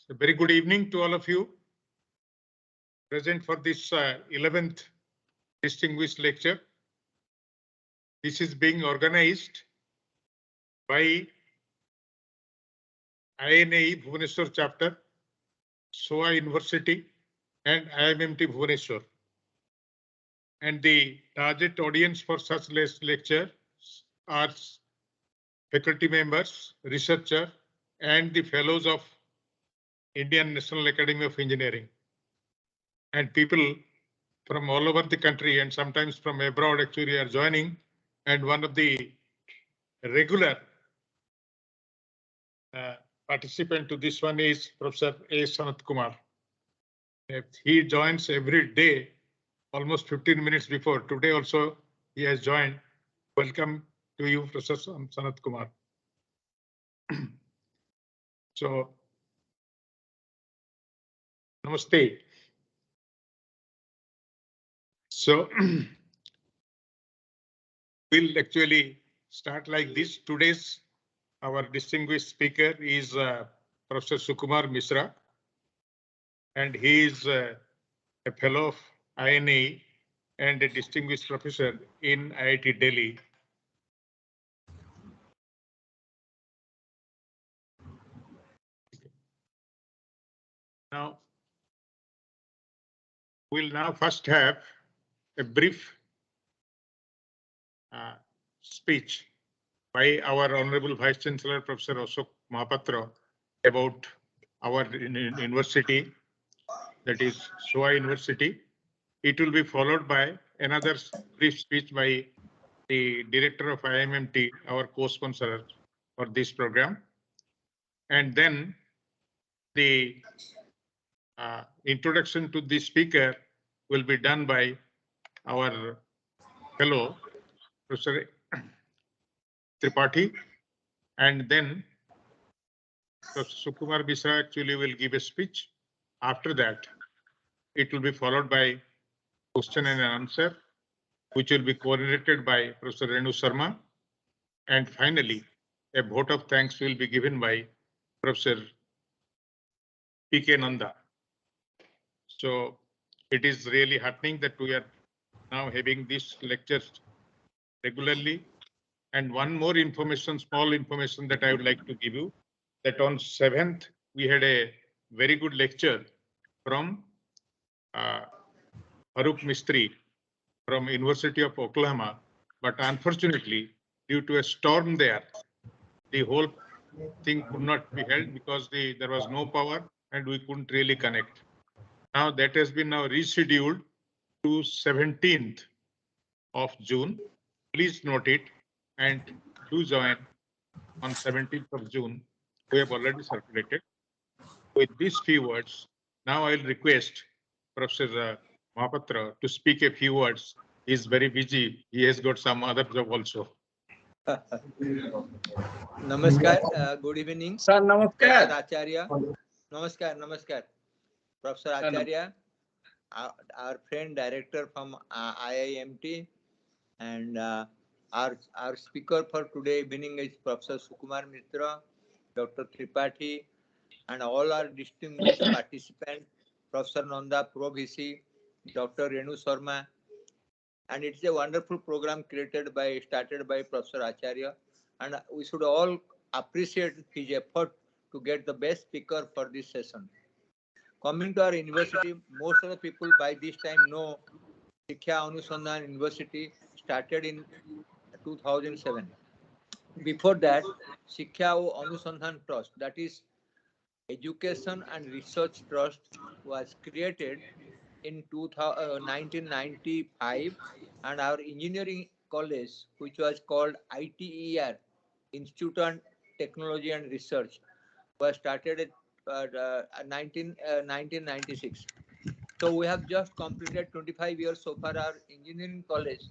A very good evening to all of you present for this 11th distinguished lecture. This is being organized by INAE Bhubaneswar chapter, SOA University and IMMT Bhubaneswar. And the target audience for such lecture are faculty members, researchers, and the fellows of Indian National Academy of Engineering. And people from all over the country and sometimes from abroad actually are joining. And one of the regular participant to this one is Professor A. Sukumar. He joins every day, almost 15 minutes before. Today also he has joined. Welcome to you, Professor Sukumar. So, namaste. So, we'll actually start like this. Today's our distinguished speaker is Professor Sukumar Mishra, and he is a fellow of INA and a distinguished professor in IIT Delhi. Now, we'll now first have a brief speech by our Honorable Vice Chancellor, Professor Ashok Mahapatra, about our university, that is SOA University. It will be followed by another brief speech by the director of IMMT, our co-sponsor for this program. And then the introduction to the speaker will be done by our fellow, Professor Tripathi, and then Professor Sukumar Mishra actually will give a speech. After that, it will be followed by question and answer, which will be coordinated by Professor Renu Sharma. And finally, a vote of thanks will be given by Professor P.K. Nanda. So it is really heartening that we are now having these lectures regularly. And one more information, small information that I would like to give you, that on 7th, we had a very good lecture from Farooq Mistry from University of Oklahoma. But unfortunately, due to a storm there, the whole thing could not be held because there was no power and we couldn't really connect. Now that has been now rescheduled to 17th of June. Please note it and do join on 17th of June. We have already circulated. With these few words, now I'll request Professor Mahapatra to speak a few words. He's very busy. He has got some other job also. Namaskar, good evening. Sir, namaskar. Professor Acharya. Namaskar. Professor Acharya, our friend director from IIMT, and our speaker for today evening is Professor Sukumar Mishra, Dr. Tripathi, and all our distinguished participants, Professor Nanda, Prof, Dr. Renu Sharma. And it's a wonderful program started by Professor Acharya, and we should all appreciate his effort to get the best speaker for this session. Coming to our university, most of the people by this time know Shiksha Anusandhan University started in 2007. Before that, Shiksha Anusandhan Trust, that is Education and Research Trust, was created in 1995, and our engineering college, which was called ITER, Institute of Technology and Research, was started at 1996. So we have just completed 25 years so far. Our engineering college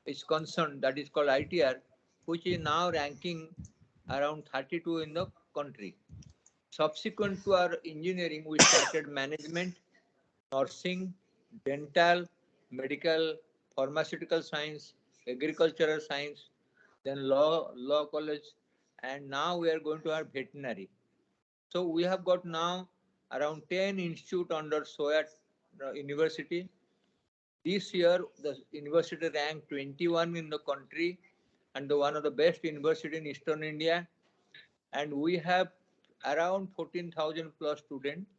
is concerned, that is called ITR, which is now ranking around 32 in the country. Subsequent to our engineering, we started management, nursing, dental, medical, pharmaceutical science, agricultural science, then law college, and now we are going to have veterinary. So we have got now around 10 institutes under SOAT University. This year, the university ranked 21 in the country and one of the best university in Eastern India. And we have around 14,000 plus students,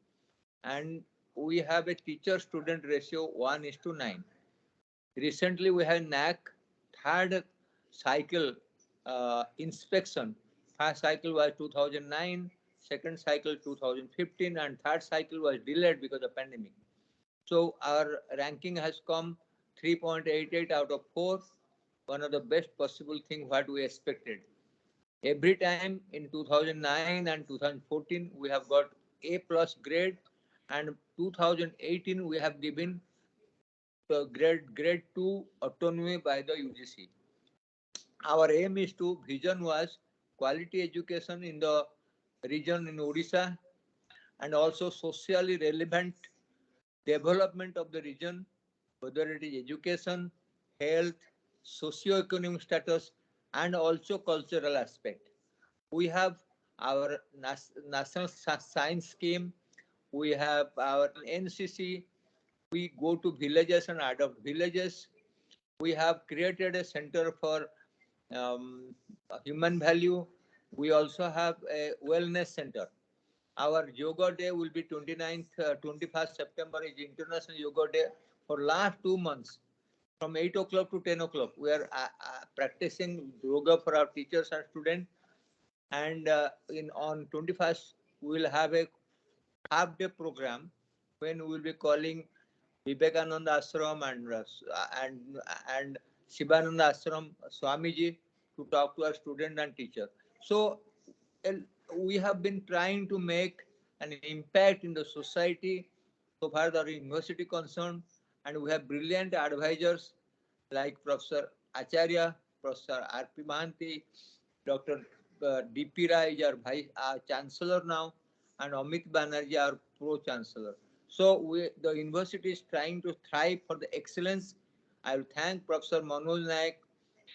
and we have a teacher-student ratio 1:9. Recently, we have NAC third cycle inspection. First cycle was 2009, second cycle 2015, and third cycle was delayed because of pandemic. So our ranking has come 3.88 out of 4, one of the best possible thing what we expected. Every time in 2009 and 2014, we have got A plus grade, and 2018 we have given the grade 2 autonomy by the UGC. Our aim is to, vision was quality education in the region in Odisha, and also socially relevant development of the region, whether it is education, health, socio-economic status, and also cultural aspect. We have our national science scheme, we have our NCC, we go to villages and adopt villages. We have created a center for human value. We also have a wellness center. Our yoga day will be 29th, 21st September is International Yoga Day. For last 2 months, from 8 o'clock to 10 o'clock, we are practicing yoga for our teachers and students. And on 21st, we will have a half-day program when we will be calling Vivekananda Ashram and Shivananda Ashram Swamiji to talk to our student and teacher. So we have been trying to make an impact in the society so far as our university concerned, and we have brilliant advisors like Professor Acharya, Professor R.P. Mahanti, Dr. D.P. Rai is our Chancellor now, and Amit Banerjee, our Pro-Chancellor. So the university is trying to thrive for the excellence. I will thank Professor Manoj Naik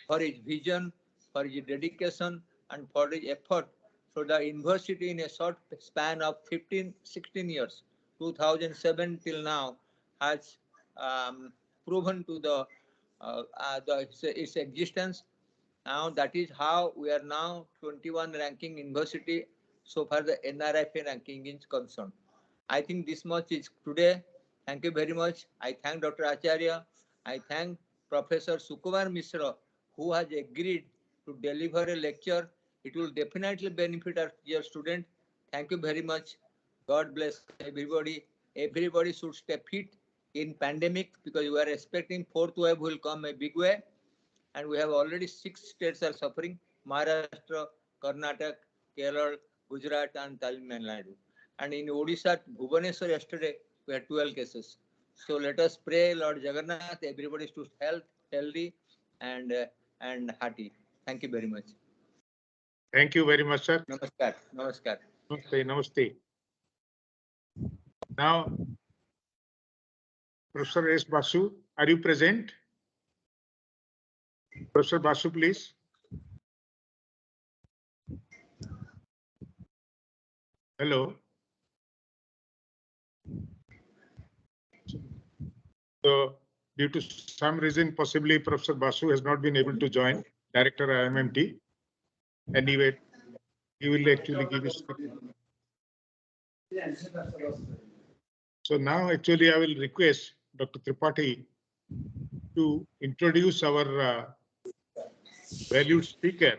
for his vision, for his dedication, and for his effort. So the university in a short span of 16 years, 2007 till now, has proven to its existence. Now that is how we are now 21 ranking university so far the NRFA ranking is concerned. I think this much is today. Thank you very much. I thank Dr. Acharya. I thank Professor Sukumar Mishra, who has agreed to deliver a lecture. It will definitely benefit our dear student. Thank you very much. God bless everybody. Everybody should stay fit in pandemic, because we are expecting fourth wave will come a big way. And we have already 6 states are suffering: Maharashtra, Karnataka, Kerala, Gujarat, and Tamil Nadu. And in Odisha, Bhubaneswar, yesterday, we had 12 cases. So let us pray, Lord Jagannath, everybody should healthy, and hearty. Thank you very much. Thank you very much, sir. Namaskar. Namaskar. Namaste. Namaste. Now, Professor S. Basu, are you present? Professor Basu, please. Hello. So, due to some reason, possibly Professor Basu has not been able to join, Director IMMT. Anyway, he will actually give his. So now, actually, I will request Dr. Tripathi to introduce our valued speaker,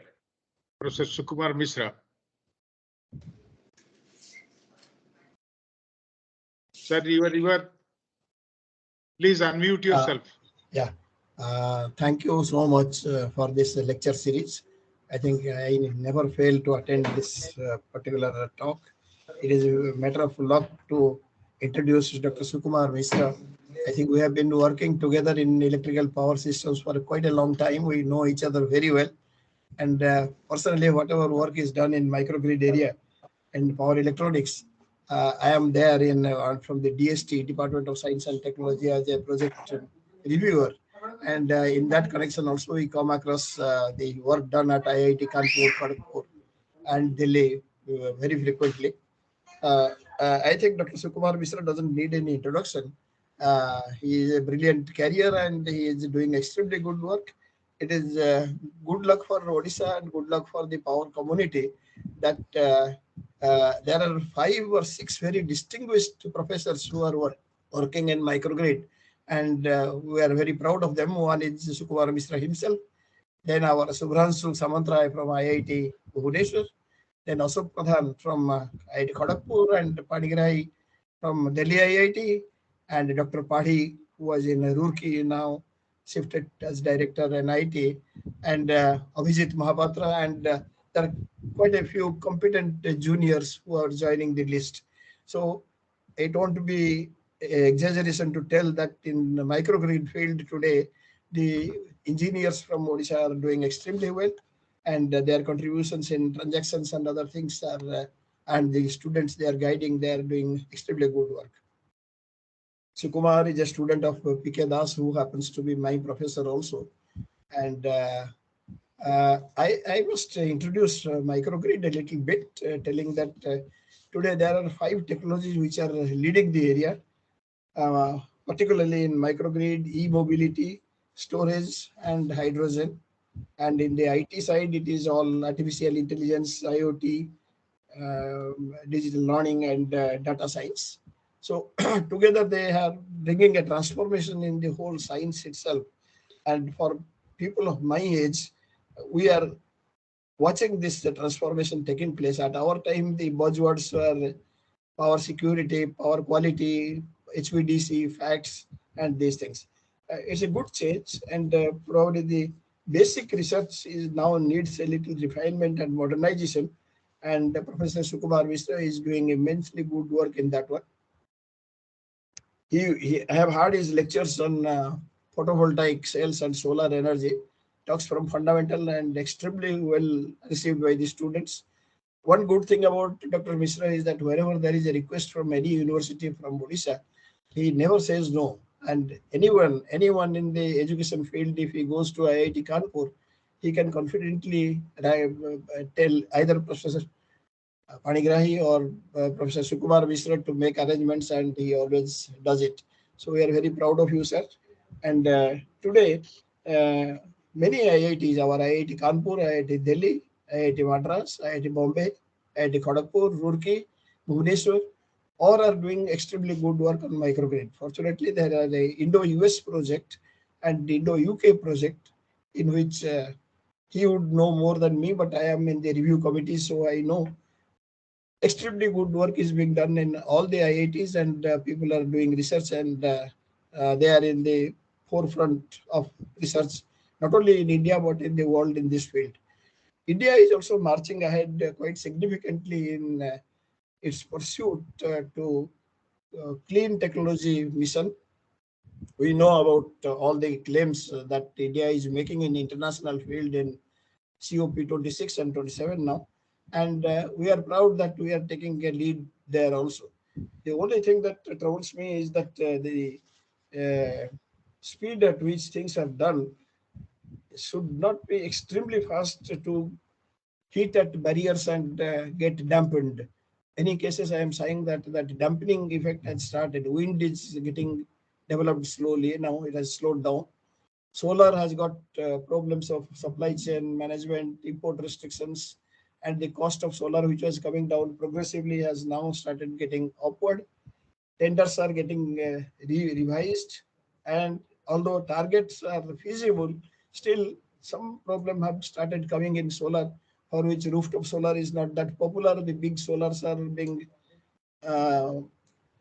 Professor Sukumar Mishra. Sir, you are. Please unmute yourself. Thank you so much for this lecture series. I think I never fail to attend this particular talk. It is a matter of luck to introduce Dr. Sukumar Mishra. I think we have been working together in electrical power systems for quite a long time. We know each other very well. And personally, whatever work is done in microgrid area and power electronics, I am there in from the DST, Department of Science and Technology, as a project reviewer. And in that connection also, we come across the work done at IIT Kanpur, Kharagpur, and Delhi very frequently. I think Dr. Sukumar Mishra doesn't need any introduction. He is a brilliant career and he is doing extremely good work. It is good luck for Odisha and good luck for the power community that there are 5 or 6 very distinguished professors who are working in microgrid, and we are very proud of them. One is Sukumar Mishra himself, then our Subhranshu Samantraay from IIT Bhubaneswar, then Ashok Pradhan from IIT Kharagpur, and Panigrahi from Delhi IIT, and Dr. Padhi, who was in Roorkee, now shifted as director in IT, and Abhijit Mahapatra, and there are quite a few competent juniors who are joining the list. So it won't be exaggeration to tell that in the microgrid field today, the engineers from Odisha are doing extremely well, and their contributions in transactions and other things are, and the students they are guiding, they are doing extremely good work. Sukumar is a student of P.K. Das, who happens to be my professor also. And I must introduce microgrid a little bit, telling that today there are 5 technologies which are leading the area, particularly in microgrid, e-mobility, storage, and hydrogen. And in the IT side, it is all artificial intelligence, IoT, digital learning, and data science. So together they are bringing a transformation in the whole science itself. And for people of my age, we are watching this transformation taking place. At our time, the buzzwords were power security, power quality, HVDC, facts, and these things. It's a good change, and probably the basic research is now needs a little refinement and modernization. And Professor Sukumar Mishra is doing immensely good work in that one. I have heard his lectures on photovoltaic cells and solar energy, talks from fundamental and extremely well received by the students. One good thing about Dr. Mishra is that wherever there is a request from any university from Odisha, he never says no. And anyone in the education field, if he goes to IIT Kanpur, he can confidently tell either Professor Panigrahi or Professor Sukumar Mishra to make arrangements, and he always does it. So we are very proud of you, sir. And today, many IITs, our IIT Kanpur, IIT Delhi, IIT Madras, IIT Bombay, IIT Kharagpur, Roorkee, Bhubaneswar, all are doing extremely good work on microgrid. Fortunately, there are the Indo-US project and the Indo-UK project, in which he would know more than me, but I am in the review committee, so I know extremely good work is being done in all the IITs, and people are doing research, and they are in the forefront of research, not only in India, but in the world in this field. India is also marching ahead quite significantly in its pursuit to clean technology mission. We know about all the claims that India is making in international field in COP26 and 27 now. And we are proud that we are taking a lead there also. The only thing that troubles me is that the speed at which things are done should not be extremely fast to heat at barriers and get dampened. Any cases I am saying that dampening effect has started. Wind is getting developed slowly. Now it has slowed down. Solar has got problems of supply chain management, import restrictions, and the cost of solar, which was coming down progressively, has now started getting upward. Tenders are getting revised, and although targets are feasible, still some problem have started coming in solar, for which rooftop solar is not that popular. The big solars are being uh,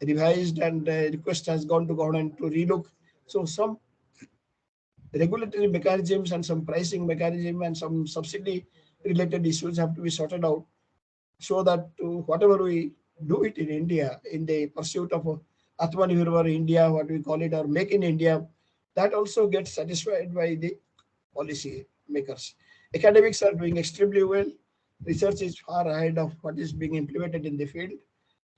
revised, and request has gone to government to relook. So some regulatory mechanisms and some pricing mechanism and some subsidy related issues have to be sorted out, so that whatever we do it in India in the pursuit of Atmanirbhar India, what we call it, or Make in India, that also gets satisfied by the policy makers. Academics are doing extremely well. Research is far ahead of what is being implemented in the field.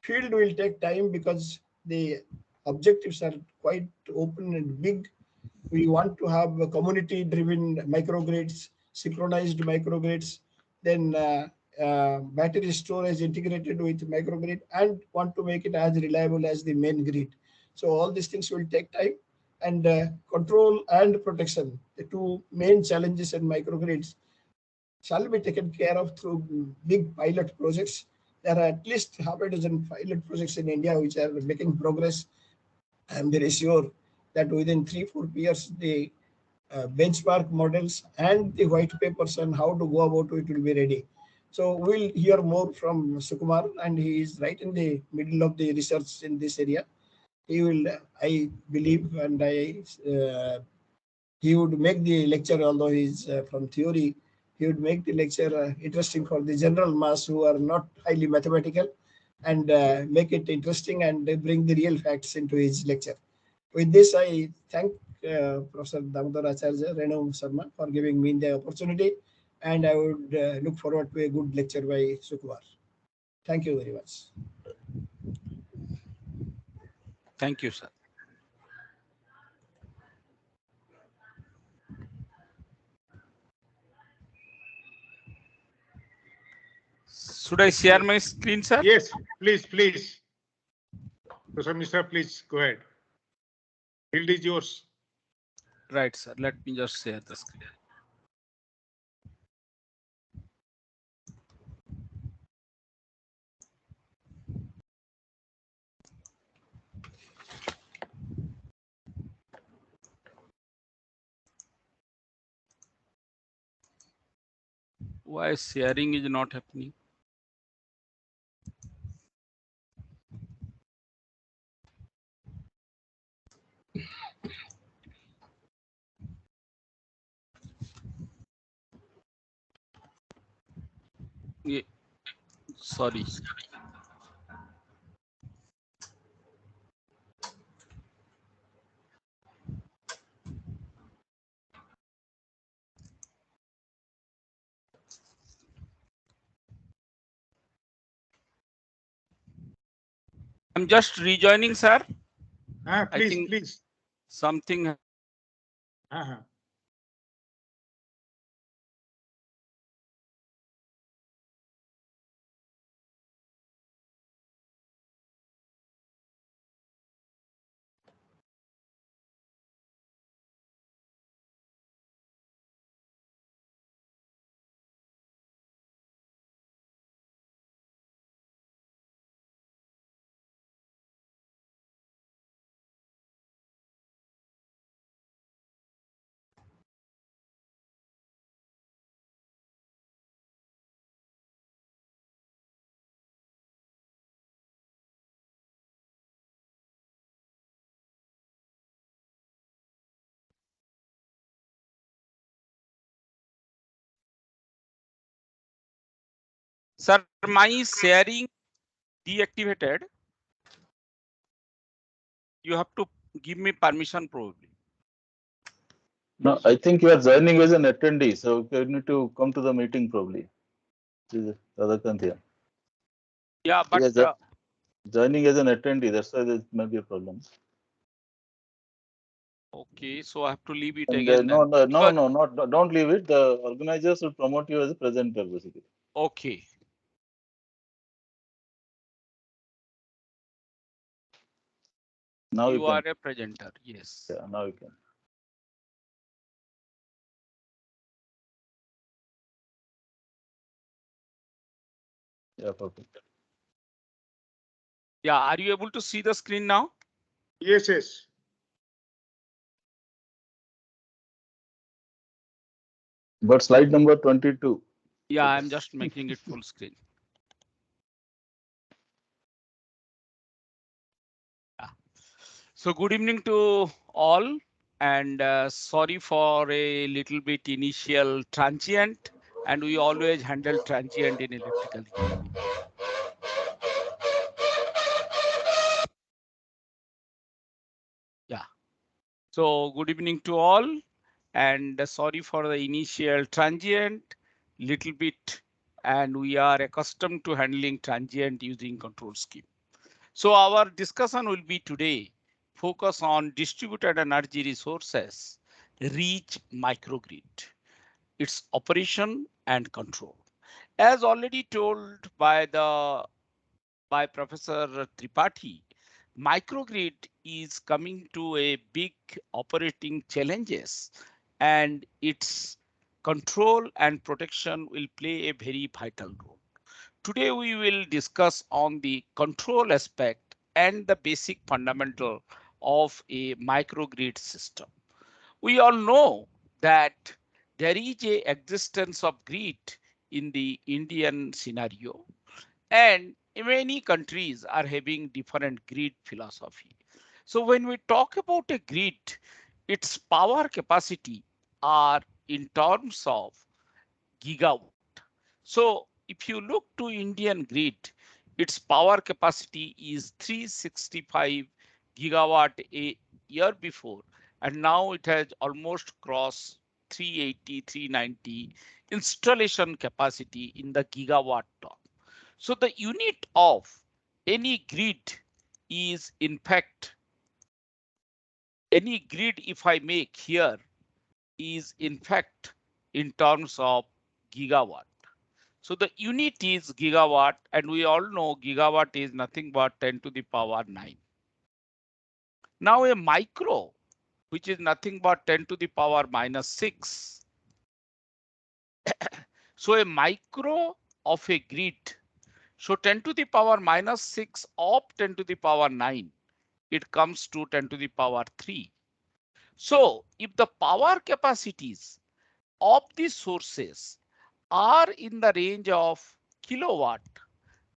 Field will take time because the objectives are quite open and big. We want to have community driven microgrids, synchronized microgrids, then battery storage integrated with microgrid and want to make it as reliable as the main grid. So all these things will take time, and control and protection, the two main challenges in microgrids, shall be taken care of through big pilot projects. There are at least half a dozen pilot projects in India which are making progress. I am very sure that within 3-4 years, the benchmark models and the white papers on how to go about it will be ready. So we'll hear more from Sukumar, and he is right in the middle of the research in this area. He will, I believe, and he would make the lecture, although he's from theory, he would make the lecture interesting for the general mass who are not highly mathematical, and make it interesting and bring the real facts into his lecture. With this, I thank Professor Damodar Acharya Renu Sharma for giving me the opportunity, and I would look forward to a good lecture by Sukumar. Thank you very much. Thank you, sir. Should I share my screen, sir? Yes, please, please. Professor Mishra, please go ahead. Field is yours. Right, sir. Let me just share the screen. Why sharing is not happening? Yeah, sorry. I'm just rejoining, sir. I Please, think please. something. Sir, my sharing deactivated. You have to give me permission probably. No, I think you are joining as an attendee, so you need to come to the meeting probably. Yeah, but Yes, joining as an attendee, that's why there may be a problem. okay, so I have to leave it And again. no, then. don't leave it. The organizers will promote you as a presenter, basically. Okay. Now You are can. a presenter. Yes. Yeah, now you can. Yeah, perfect. Yeah, are you able to see the screen now? Yes, yes. But slide number 22. Yeah, I'm just making it full screen. Yeah. So good evening to all, and sorry for a little bit initial transient, and we always handle transient in electrical engineering. Yeah. So good evening to all, and sorry for the initial transient, little bit, and we are accustomed to handling transient using control scheme. So our discussion will be today focus on distributed energy resources, reach microgrid, its operation and control. As already told by Professor Tripathi, microgrid is coming to a big operating challenges, and its control and protection will play a very vital role. Today we will discuss on the control aspect and the basic fundamental of a microgrid system. We all know that there is a existence of grid in the Indian scenario, and many countries are having different grid philosophy. So when we talk about a grid, its power capacity are in terms of gigawatt. So if you look to Indian grid, its power capacity is 365 gigawatt a year before, and now it has almost crossed 380, 390 installation capacity in the gigawatt term. So the unit of any grid is in fact, any grid if I make here is in fact in terms of gigawatt. So the unit is gigawatt, and we all know gigawatt is nothing but 10 to the power 9. Now a micro, which is nothing but 10 to the power minus 6. So a micro of a grid, so 10 to the power minus 6 of 10 to the power 9, it comes to 10 to the power 3. So if the power capacities of these sources are in the range of kilowatt,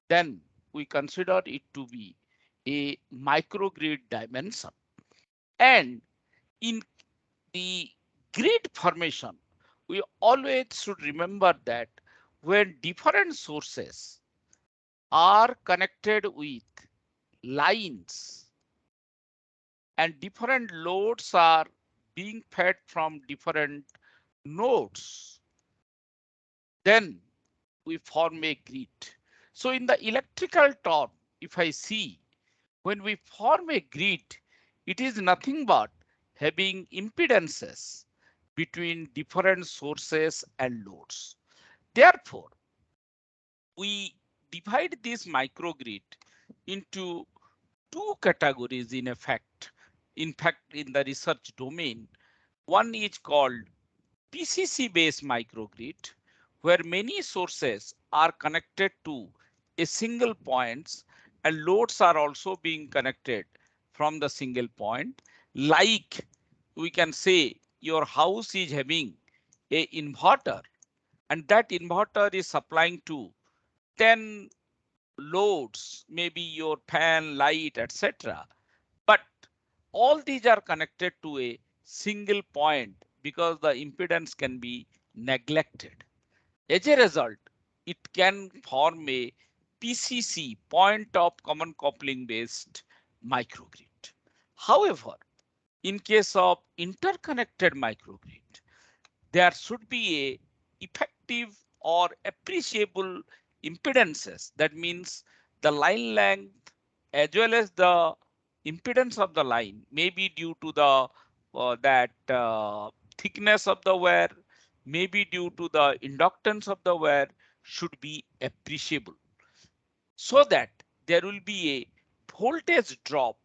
then we consider it to be a microgrid dimension. And in the grid formation, we always should remember that when different sources are connected with lines and different loads are being fed from different nodes, then we form a grid. So in the electrical term, if I see, when we form a grid, it is nothing but having impedances between different sources and loads. Therefore, we divide this microgrid into two categories in effect. In fact, in the research domain, one is called PCC based microgrid, where many sources are connected to a single points and loads are also being connected from the single point. Like we can say your house is having a inverter, and that inverter is supplying to 10 loads, maybe your fan, light, etc. But all these are connected to a single point because the impedance can be neglected. As a result, it can form a PCC, point of common coupling based microgrid. However, in case of interconnected microgrid, there should be a effective or appreciable impedances. That means the line length as well as the impedance of the line may be due to the thickness of the wire, may be due to the inductance of the wire, should be appreciable, so that there will be a voltage drop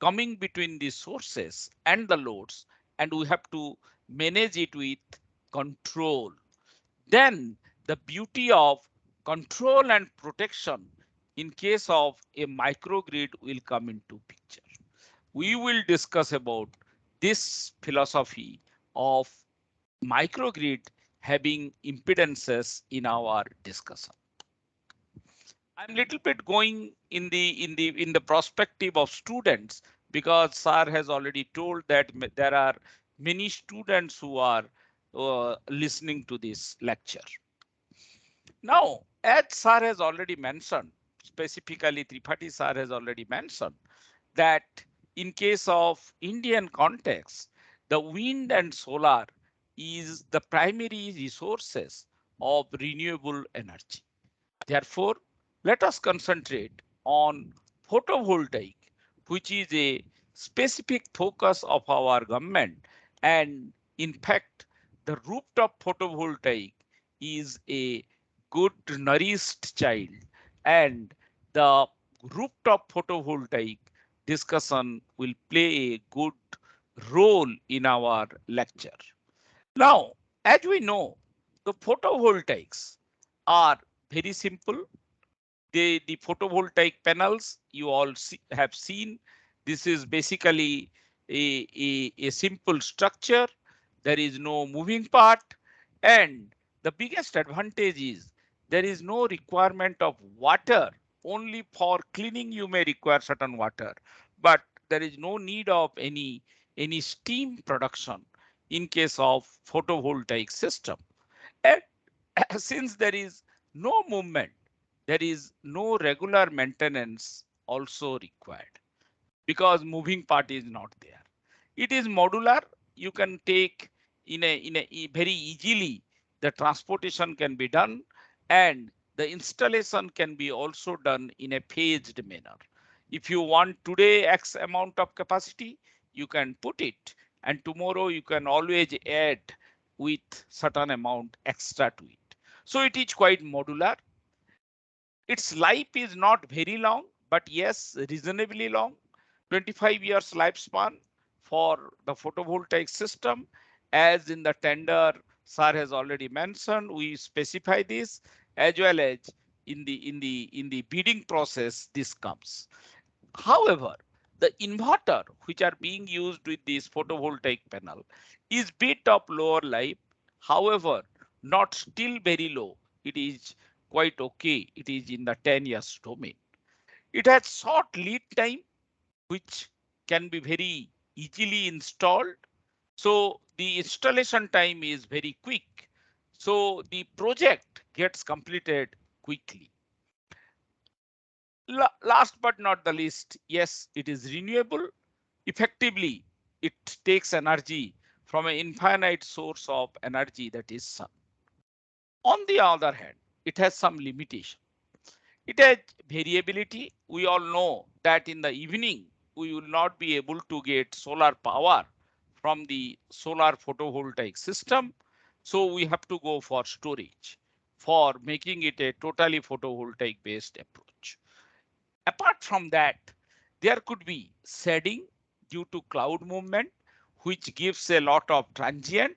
coming between the sources and the loads, and we have to manage it with control. Then the beauty of control and protection in case of a microgrid will come into picture. We will discuss about this philosophy of microgrid having impedances in our discussion. I'm little bit going in the perspective of students, because sir has already told that there are many students who are listening to this lecture. Now, as sir has already mentioned, specifically Tripathi sir has already mentioned that in case of Indian context, the wind and solar is the primary resources of renewable energy. Therefore, let us concentrate on photovoltaic, which is a specific focus of our government. And in fact, the rooftop photovoltaic is a good nourished child, and the rooftop photovoltaic discussion will play a good role in our lecture. Now, as we know, the photovoltaics are very simple. The photovoltaic panels you all have seen. This is basically a simple structure. There is no moving part, and the biggest advantage is there is no requirement of water. Only for cleaning you may require certain water, but there is no need of any steam production in case of photovoltaic system. And since there is no movement, there is no regular maintenance also required because moving part is not there. It is modular. You can take very easily. The transportation can be done, and the installation can be also done in a phased manner. If you want today X amount of capacity, you can put it, and tomorrow you can always add with certain amount extra to it. So it is quite modular. Its life is not very long, but yes, reasonably long. 25 years lifespan for the photovoltaic system. As in the tender, sir has already mentioned, we specify this, as well as in the bidding process, this comes. However, the inverter which are being used with this photovoltaic panel is bit of lower life. However, not still very low. It is quite okay. It is in the 10 years domain. It has short lead time, which can be very easily installed. So the installation time is very quick. So the project gets completed quickly. Last but not the least, yes, it is renewable. Effectively, it takes energy from an infinite source of energy, that is sun. On the other hand, it has some limitation. It has variability. We all know that in the evening, we will not be able to get solar power from the solar photovoltaic system. So we have to go for storage for making it a totally photovoltaic based approach. Apart from that, there could be shedding due to cloud movement, which gives a lot of transient.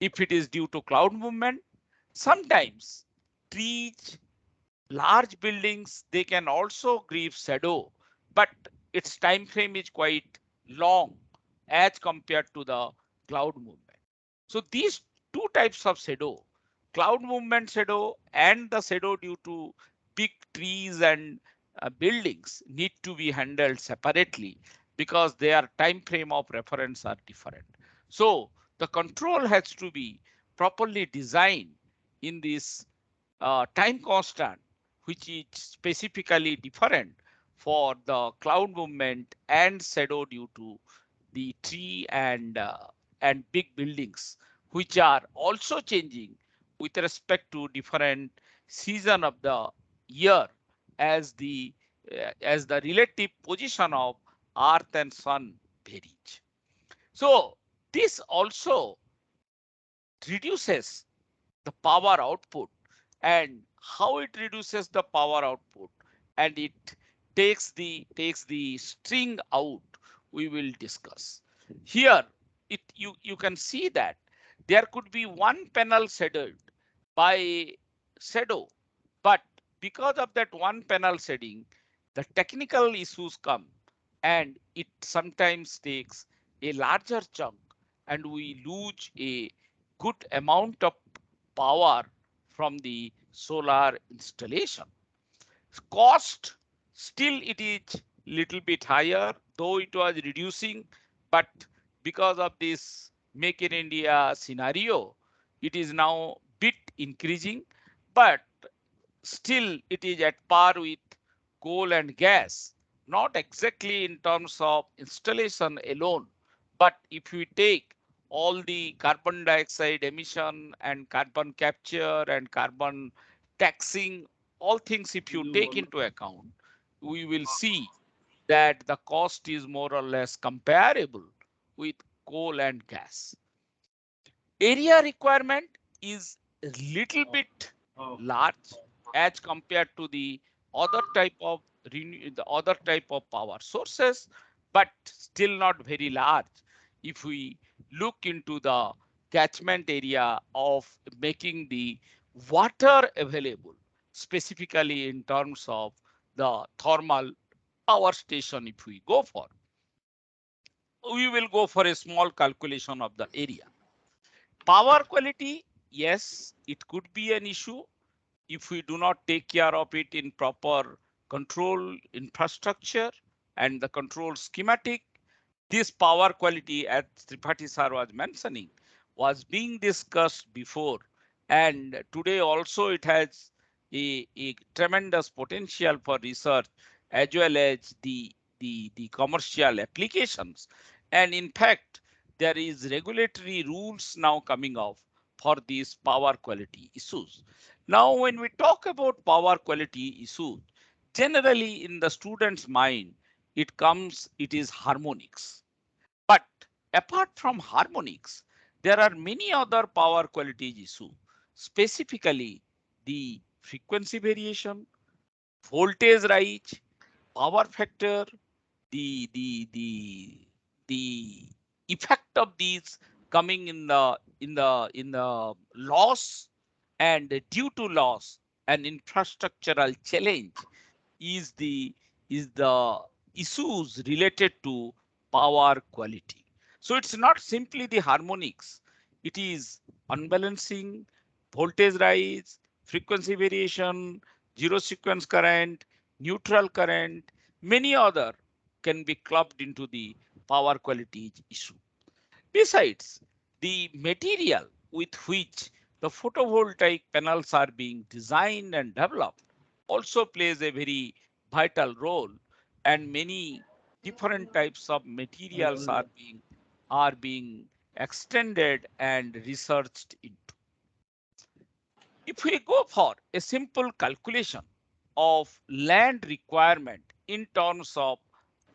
If it is due to cloud movement, sometimes trees, large buildings, they can also give shadow, but its time frame is quite long as compared to the cloud movement. So these two types of shadow, cloud movement shadow and the shadow due to big trees and buildings, need to be handled separately because their time frame of reference are different. So the control has to be properly designed in this time constant, which is specifically different for the cloud movement and shadow due to the tree and big buildings, which are also changing with respect to different season of the year as the relative position of earth and sun varies. So this also reduces the power output, and how it reduces the power output and it takes the string out, we will discuss here. You can see that there could be one panel shaded by shadow, but because of that one panel shading, the technical issues come, and it sometimes takes a larger chunk, and we lose a good amount of power from the solar installation. Cost, still it is little bit higher, though it was reducing, but because of this Make in India scenario, it is now bit increasing, but still it is at par with coal and gas, not exactly in terms of installation alone, but if we take all the carbon dioxide emission and carbon capture and carbon taxing, all things if you take into account, we will see that the cost is more or less comparable with coal and gas. Area requirement is a little bit large as compared to the other type of power sources, but still not very large. If we look into the catchment area of making the water available, specifically in terms of the thermal power station, if we go for, we will go for a small calculation of the area. Power quality, yes, it could be an issue if we do not take care of it in proper control infrastructure and the control schematic. This power quality, as Tripathi sir was mentioning, was being discussed before, and today also it has a tremendous potential for research as well as the commercial applications. And in fact, there is regulatory rules now coming up for these power quality issues. Now, when we talk about power quality issues, generally in the student's mind, it is harmonics. But apart from harmonics, there are many other power quality issues, specifically the frequency variation, voltage rise, power factor, the the the the effect of these coming in the loss, and due to loss and infrastructural challenge is the issues related to power quality. So it's not simply the harmonics, it is unbalancing, voltage rise, frequency variation, zero sequence current, neutral current, many other can be clubbed into the power quality issue. Besides, the material with which the photovoltaic panels are being designed and developed also plays a very vital role, and many different types of materials are being extended and researched into. If we go for a simple calculation of land requirement in terms of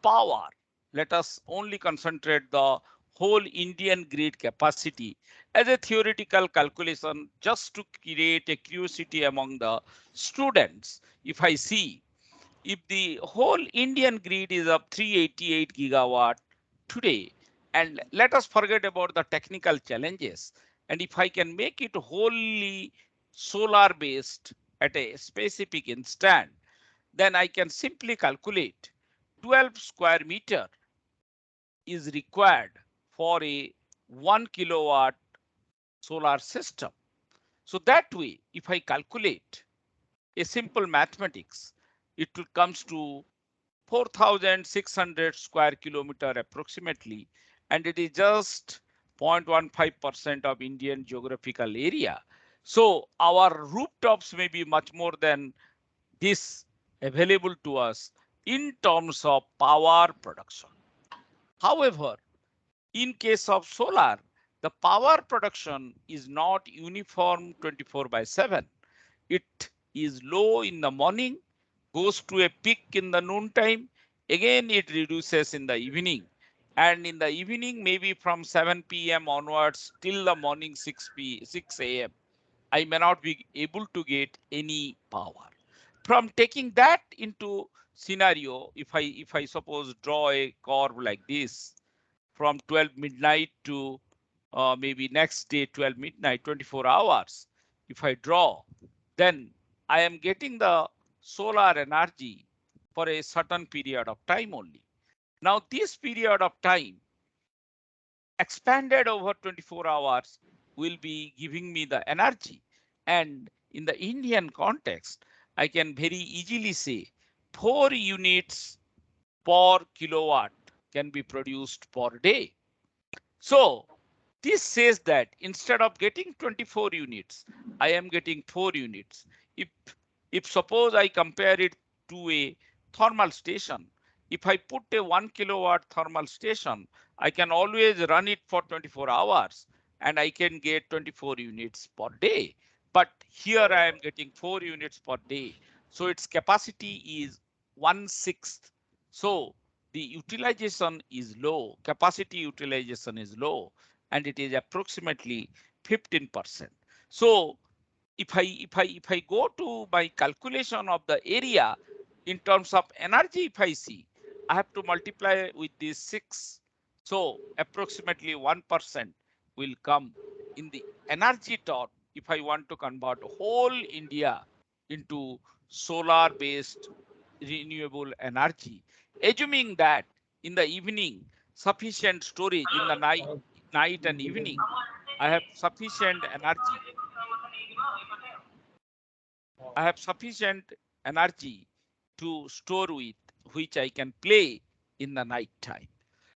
power, let us only concentrate the whole Indian grid capacity as a theoretical calculation just to create a curiosity among the students. If I see, if the whole Indian grid is of 388 gigawatt today, and let us forget about the technical challenges, and if I can make it wholly solar based at a specific instant, then I can simply calculate 12 square meter is required for a 1 kilowatt solar system. So that way, if I calculate a simple mathematics, it will comes to 4,600 square kilometer approximately, and it is just 0.15% of Indian geographical area. So our rooftops may be much more than this available to us in terms of power production. However, in case of solar, the power production is not uniform 24/7. It is low in the morning, goes to a peak in the noontime, again it reduces in the evening. And in the evening, maybe from 7 p.m. onwards till the morning 6 a.m., I may not be able to get any power. From taking that into scenario, if I suppose draw a curve like this, from 12 midnight to maybe next day 12 midnight, 24 hours, if I draw, then I am getting the solar energy for a certain period of time only. Now this period of time expanded over 24 hours will be giving me the energy. And in the Indian context, I can very easily say 4 units per kilowatt can be produced per day. So this says that instead of getting 24 units, I am getting 4 units. If, if suppose I compare it to a thermal station, if I put a 1 kilowatt thermal station, I can always run it for 24 hours and I can get 24 units per day. But here I am getting 4 units per day. So its capacity is 1/6. So the utilization is low, capacity utilization is low, and it is approximately 15%. So if I go to my calculation of the area in terms of energy, if I see, I have to multiply with these 6. So approximately 1% will come in the energy term if I want to convert whole India into solar based renewable energy, assuming that in the evening sufficient storage in the night and evening, I have sufficient energy. I have sufficient energy to store with, which I can play in the night time.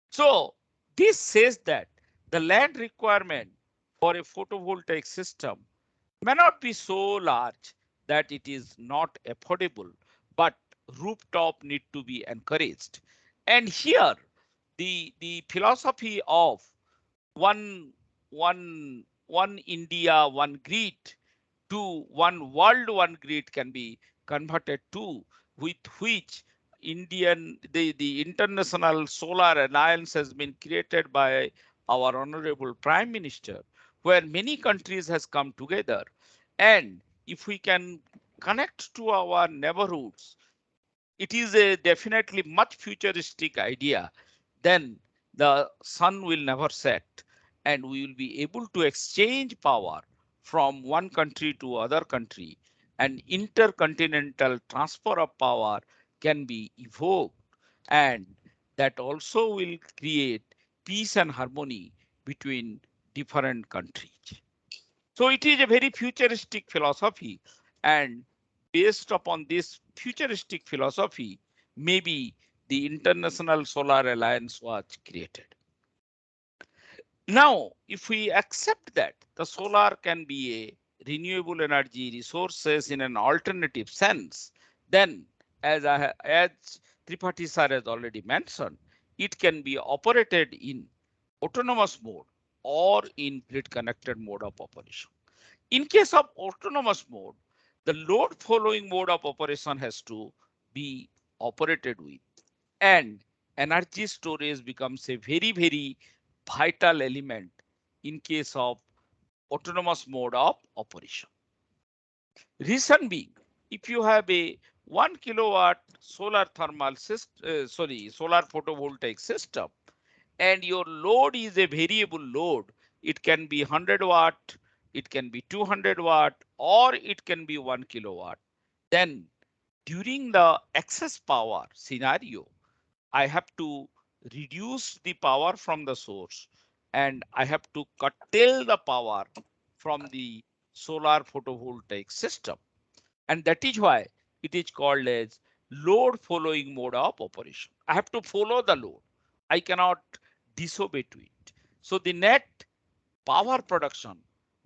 So this says that the land requirement for a photovoltaic system may not be so large that it is not affordable, but rooftop need to be encouraged. And here the philosophy of one one India, one grid to one world, one grid can be converted to, with which the International Solar Alliance has been created by our Honorable Prime Minister, where many countries has come together. And if we can connect to our neighborhoods, it is a definitely much futuristic idea. Then the sun will never set, and we will be able to exchange power from one country to other country, and intercontinental transfer of power can be evoked, and that also will create peace and harmony between different countries. So it is a very futuristic philosophy, and based upon this futuristic philosophy, maybe the International Solar Alliance was created. Now, if we accept that the solar can be a renewable energy resources in an alternative sense, then as Tripathi sir has already mentioned, it can be operated in autonomous mode or in grid connected mode of operation. In case of autonomous mode, the load following mode of operation has to be operated with, and energy storage becomes a very vital element in case of autonomous mode of operation. Reason being, if you have a 1 kilowatt solar thermal system, solar photovoltaic system, and your load is a variable load, it can be 100 watt, it can be 200 watt, or it can be 1 kilowatt. Then during the excess power scenario, I have to reduce the power from the source, and I have to curtail the power from the solar photovoltaic system. And that is why it is called as load following mode of operation. I have to follow the load. I cannot disobey to it. So the net power production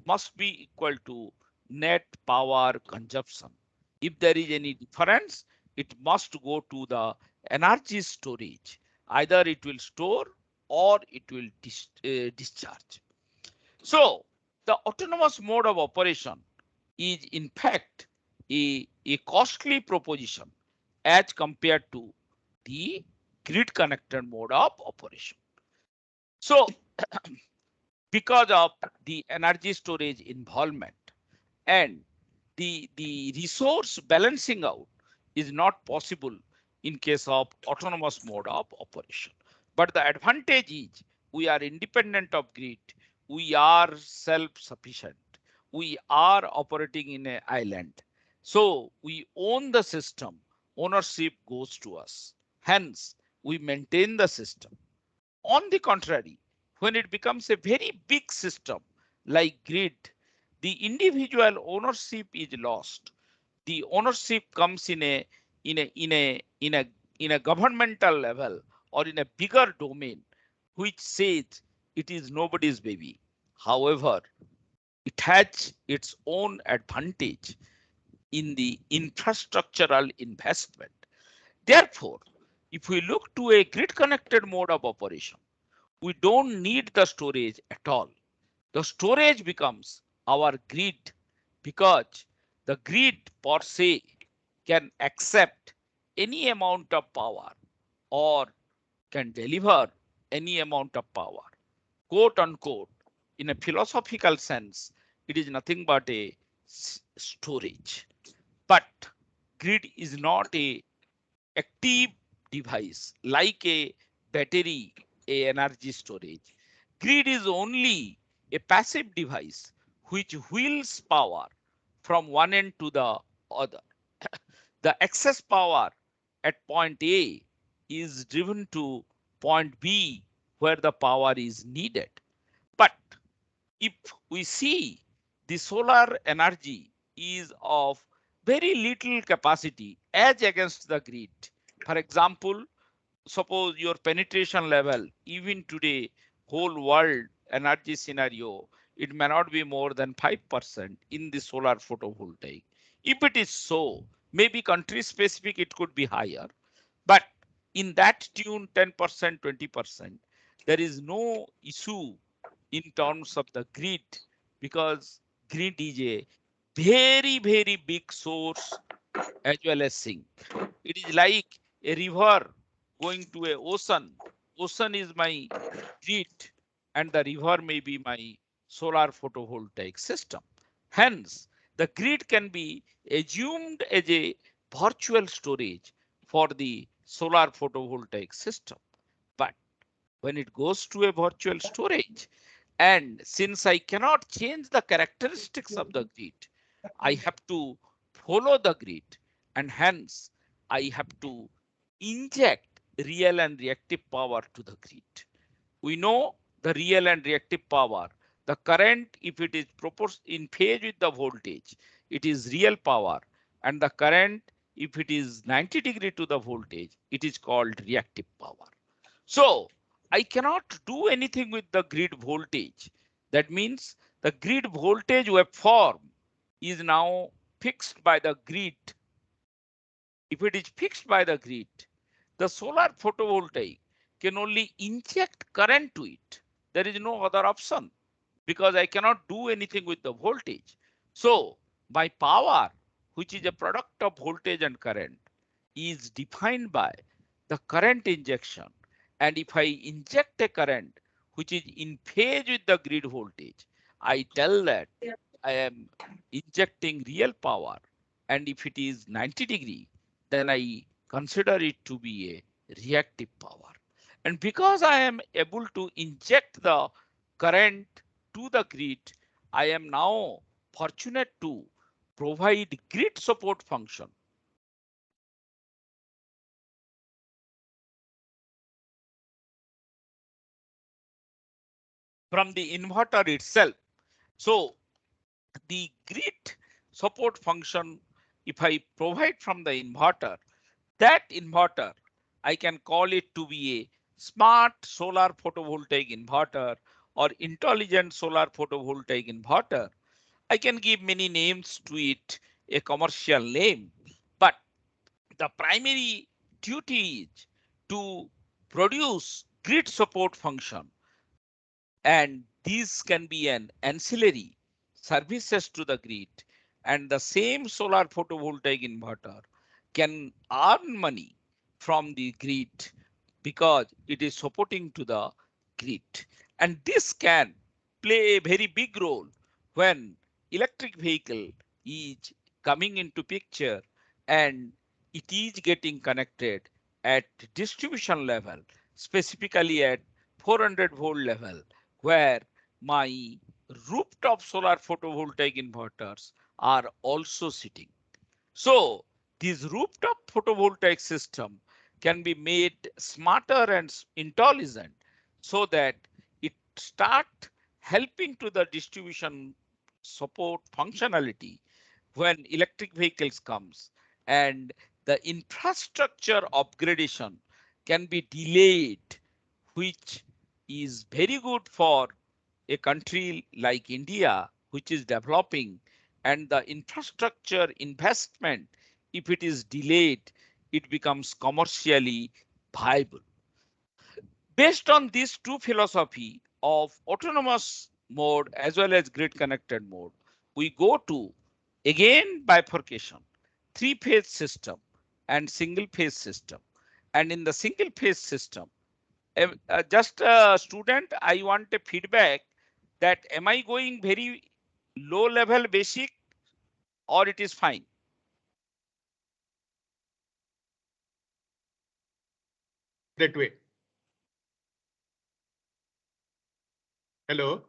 must be equal to net power consumption. If there is any difference, it must go to the energy storage. Either it will store or it will discharge. So the autonomous mode of operation is in fact a costly proposition as compared to the grid connected mode of operation. So because of the energy storage involvement and the resource balancing out is not possible in case of autonomous mode of operation. But the advantage is we are independent of grid, we are self-sufficient, we are operating in an island. So we own the system, ownership goes to us. Hence, we maintain the system. On the contrary, when it becomes a very big system like grid, the individual ownership is lost. The ownership comes in a governmental level or in a bigger domain, which says it is nobody's baby. However, it has its own advantage in the infrastructural investment. Therefore, if we look to a grid connected mode of operation, we don't need the storage at all. The storage becomes our grid because the grid per se can accept any amount of power or can deliver any amount of power. Quote unquote, in a philosophical sense, it is nothing but a storage. But grid is not a active device like a battery, a energy storage. Grid is only a passive device which wheels power from one end to the other. The excess power at point A is driven to point B where the power is needed. But if we see the solar energy is of very little capacity as against the grid. For example, suppose your penetration level, even today, whole world energy scenario, it may not be more than 5% in the solar photovoltaic. If it is so, maybe country specific, it could be higher. But in that tune, 10%, 20%, there is no issue in terms of the grid because grid is a very, very big source as well as sink. It is like a river going to a ocean. Ocean is my grid and the river may be my solar photovoltaic system. Hence, the grid can be assumed as a virtual storage for the solar photovoltaic system. But when it goes to a virtual storage, and since I cannot change the characteristics of the grid, I have to follow the grid and hence I have to inject real and reactive power to the grid. We know the real and reactive power. The current, if it is in phase with the voltage, it is real power. And the current, if it is 90 degree to the voltage, it is called reactive power. So I cannot do anything with the grid voltage. That means the grid voltage waveform is now fixed by the grid. If it is fixed by the grid, the solar photovoltaic can only inject current to it. There is no other option because I cannot do anything with the voltage. So my power, which is a product of voltage and current, is defined by the current injection. And if I inject a current which is in phase with the grid voltage, I tell that I am injecting real power. And if it is 90 degree, then I consider it to be a reactive power. And because I am able to inject the current to the grid, I am now fortunate to provide grid support function. From the inverter itself. So the grid support function, if I provide from the inverter, that inverter, I can call it to be a smart solar photovoltaic inverter or intelligent solar photovoltaic inverter. I can give many names to it, a commercial name, but the primary duty is to produce grid support function. And these can be an ancillary services to the grid. And the same solar photovoltaic inverter can earn money from the grid because it is supporting to the grid. And this can play a very big role when electric vehicle is coming into picture and it is getting connected at distribution level, specifically at 400-volt level, where my rooftop solar photovoltaic inverters are also sitting. So this rooftop photovoltaic system can be made smarter and intelligent so that it start helping to the distribution support functionality when electric vehicles comes, and the infrastructure upgradation can be delayed, which is very good for a country like India, which is developing, and the infrastructure investment, if it is delayed, it becomes commercially viable. Based on these two philosophy of autonomous mode as well as grid connected mode, we go to again bifurcation, three-phase system and single-phase system. And in the single-phase system, just a student, I want a feedback that am I going very low level basic or it is fine? That way. Hello.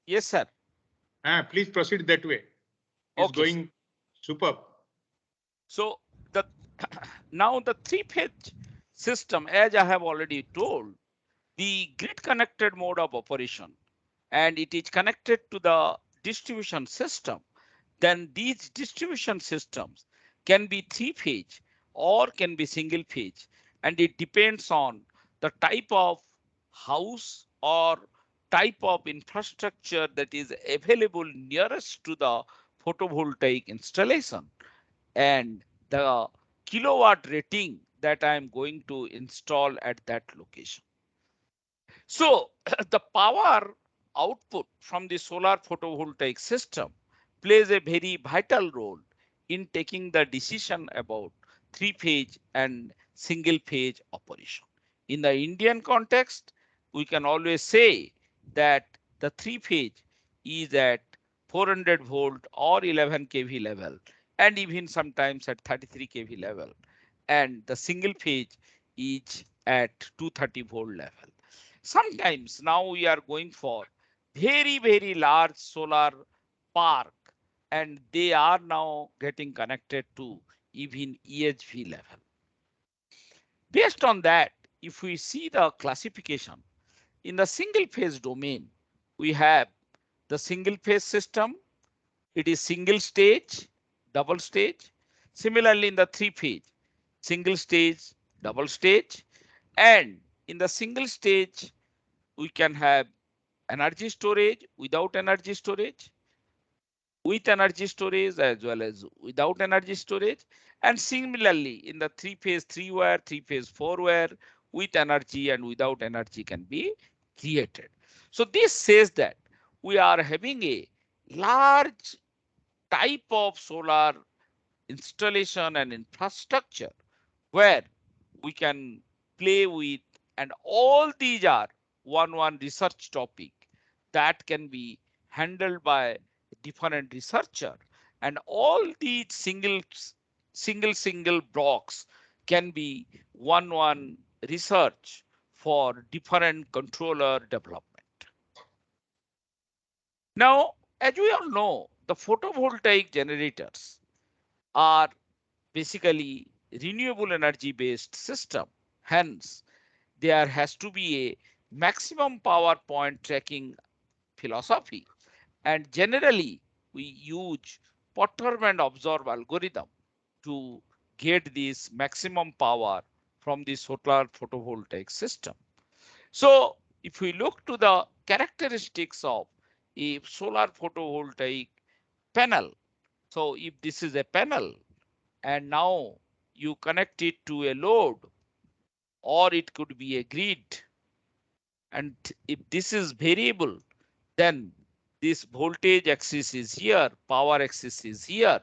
Yes, sir. Please proceed that way. It's Okay, sir. going superb. So the now the three-phase system, as I have already told, the grid connected mode of operation, and it is connected to the distribution system, then these distribution systems can be three-phase or can be single-phase, and it depends on the type of house or type of infrastructure that is available nearest to the photovoltaic installation and the kilowatt rating that I am going to install at that location. So the power output from the solar photovoltaic system plays a very vital role in taking the decision about three-phase and single-phase operation. In the Indian context, we can always say that the three-phase is at 400 volt or 11 kV level, and even sometimes at 33 kV level, and the single phase is at 230 volt level. Sometimes now we are going for very large solar park, and they are now getting connected to even EHV level. Based on that, if we see the classification in the single phase domain, we have the single phase system. It is single stage, double stage. Similarly, in the three phase, single stage, double stage, and in the single stage, we can have energy storage, without energy storage, with energy storage as well as without energy storage. And similarly, in the three phase, three wire, three phase, four wire, with energy and without energy can be created. So this says that we are having a large type of solar installation and infrastructure where we can play with, and all these are one research topic that can be handled by different researcher, and all these single blocks can be one research for different controller development. Now, as we all know, the photovoltaic generators are basically renewable energy based system. Hence, there has to be a maximum power point tracking philosophy. And generally, we use perturb and absorb algorithm to get this maximum power from the solar photovoltaic system. So if we look to the characteristics of a solar photovoltaic panel, so if this is a panel and now you connect it to a load, or it could be a grid, and if this is variable, then this voltage axis is here, power axis is here,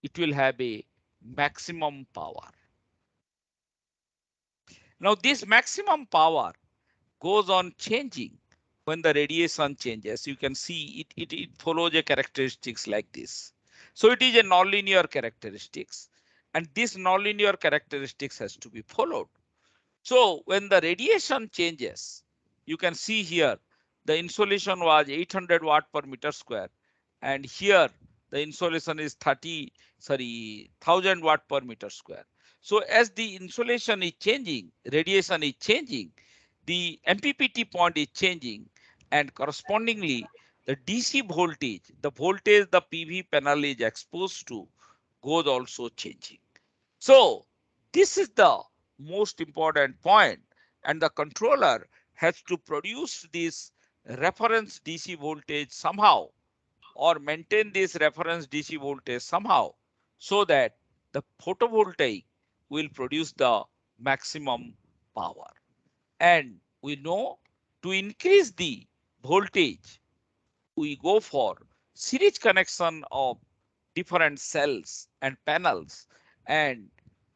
it will have a maximum power. Now this maximum power goes on changing when the radiation changes. You can see it follows a characteristics like this. So it is a nonlinear characteristics, and this nonlinear characteristics has to be followed. So when the radiation changes, you can see here the insolation was 800 watt per meter square, and here the insolation is 1000 watt per meter square. So as the insolation is changing, radiation is changing, the MPPT point is changing, and correspondingly the DC voltage, the voltage the PV panel is exposed to, goes also changing. So this is the most important point, and the controller has to produce this reference DC voltage somehow, or maintain this reference DC voltage somehow, so that the photovoltaic will produce the maximum power. And we know to increase the voltage, we go for series connection of different cells and panels, and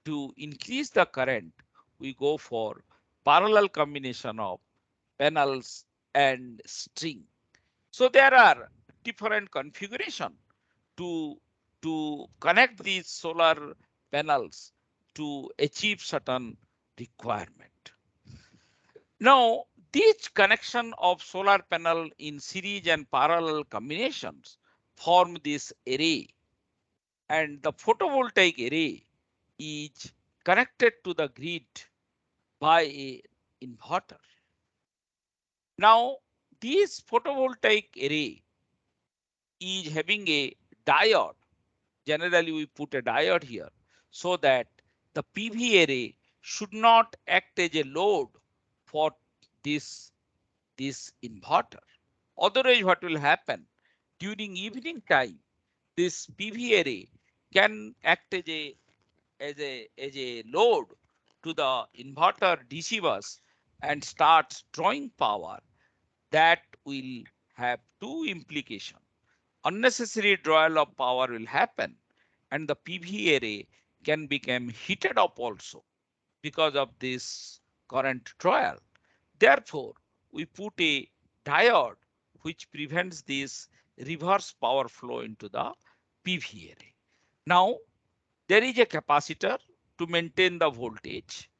to increase the current, we go for parallel combination of panels and string. So there are different configuration to to connect these solar panels to achieve certain requirement. Now, this connection of solar panel in series and parallel combinations form this array, and the photovoltaic array is connected to the grid by a inverter. Now, this photovoltaic array is having a diode. Generally, we put a diode here so that the PV array should not act as a load for this inverter. Otherwise, what will happen during evening time? This PV array can act as a load to the inverter DC bus and starts drawing power. That will have two implications. Unnecessary drawal of power will happen, and the PV array can become heated up also because of this current drawal. Therefore, we put a diode which prevents this reverse power flow into the PV array. Now, there is a capacitor to maintain the voltage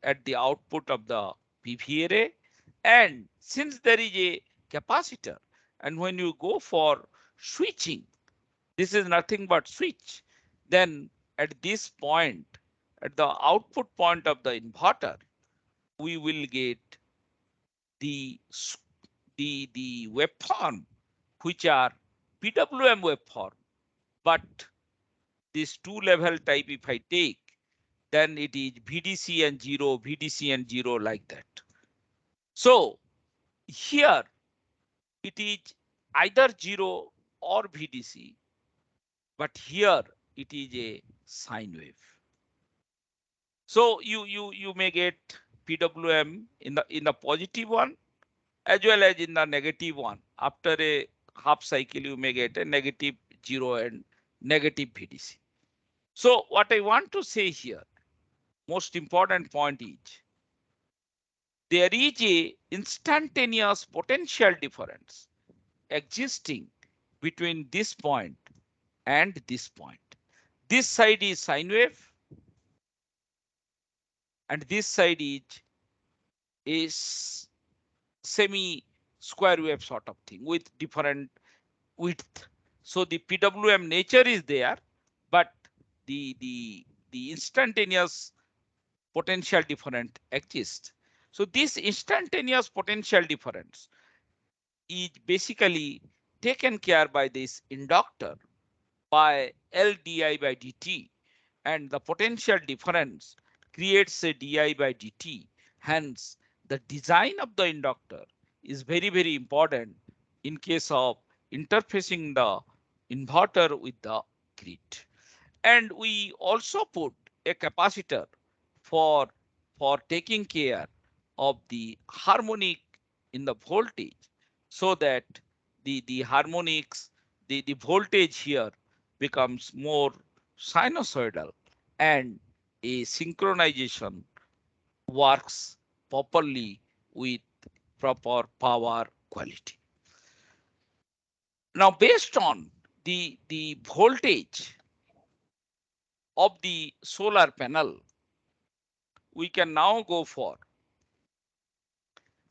at the output of the PV array. And since there is a capacitor, and when you go for switching, this is nothing but switch, then at this point, at the output point of the inverter, we will get the waveform which are PWM waveform, but this two level type if I take, then it is VDC and 0, VDC and 0 like that. So here it is either 0 or VDC, but here it is a sine wave. So you may get PWM in the positive one as well as in the negative one. After a half cycle, you may get a negative 0 and negative VDC. So what I want to say here, most important point is there is a instantaneous potential difference existing between this point and this point. This side is sine wave and this side is semi square wave sort of thing with different width. So the PWM nature is there, but the instantaneous potential difference exists. So this instantaneous potential difference is basically taken care by this inductor by L di by dt, and the potential difference creates a di by dt. Hence, the design of the inductor is very, very important in case of interfacing the inverter with the grid. And we also put a capacitor for taking care of the harmonic in the voltage, so that the harmonics, the voltage here becomes more sinusoidal and a synchronization works properly with proper power quality. Now, based on the voltage of the solar panel, we can now go for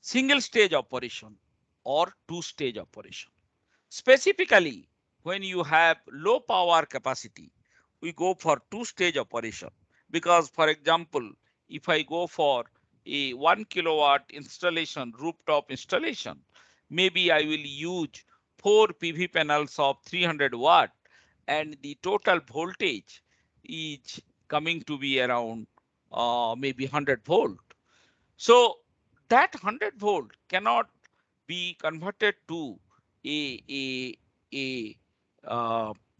single stage operation or two stage operation. Specifically, when you have low power capacity, we go for two stage operation, because for example, if I go for a 1 kilowatt installation, rooftop installation, maybe I will use 4 PV panels of 300 watt, and the total voltage is coming to be around maybe 100 volt. So that 100 volt cannot be converted to a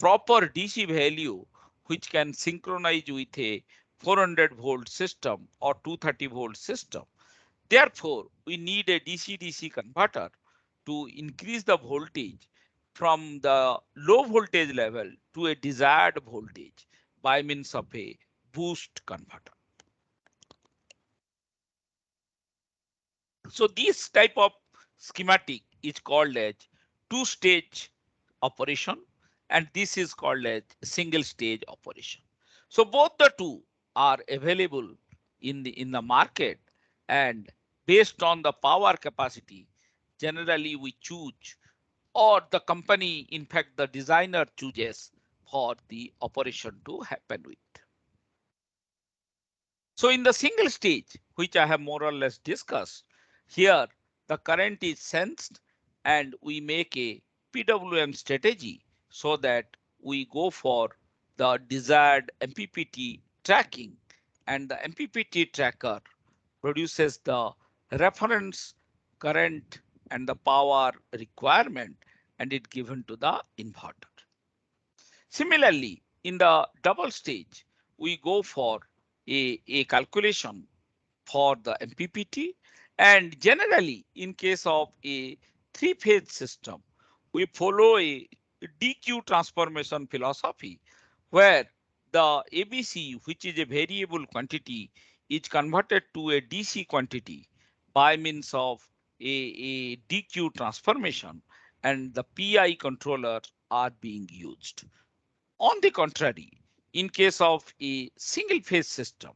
proper DC value which can synchronize with a 400 volt system or 230 volt system. Therefore, we need a DC-DC converter to increase the voltage from the low voltage level to a desired voltage by means of a boost converter. So this type of schematic is called as two-stage operation, and this is called a single stage operation. So both the two are available in the market, and based on the power capacity, generally we choose, or the company, in fact the designer chooses for the operation to happen with. So in the single stage, which I have more or less discussed, here the current is sensed and we make a PWM strategy so that we go for the desired MPPT tracking, and the MPPT tracker produces the reference current and the power requirement, and it given to the inverter. Similarly, in the double stage, we go for a calculation for the MPPT, and generally in case of a three-phase system, we follow a DQ transformation philosophy where the ABC, which is a variable quantity, is converted to a DC quantity by means of a DQ transformation, and the PI controller are being used. On the contrary, in case of a single phase system,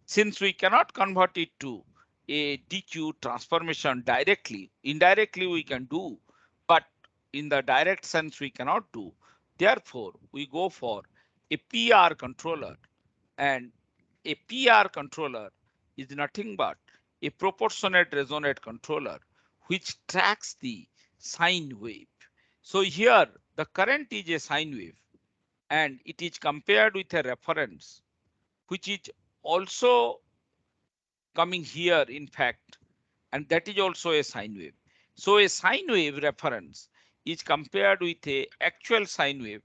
since we cannot convert it to a DQ transformation directly, indirectly we can do, but in the direct sense we cannot do. Therefore, we go for a PR controller, and a PR controller is nothing but a proportionate resonate controller which tracks the sine wave. So here the current is a sine wave, and it is compared with a reference which is also coming here in fact, and that is also a sine wave. So a sine wave reference is compared with a actual sine wave,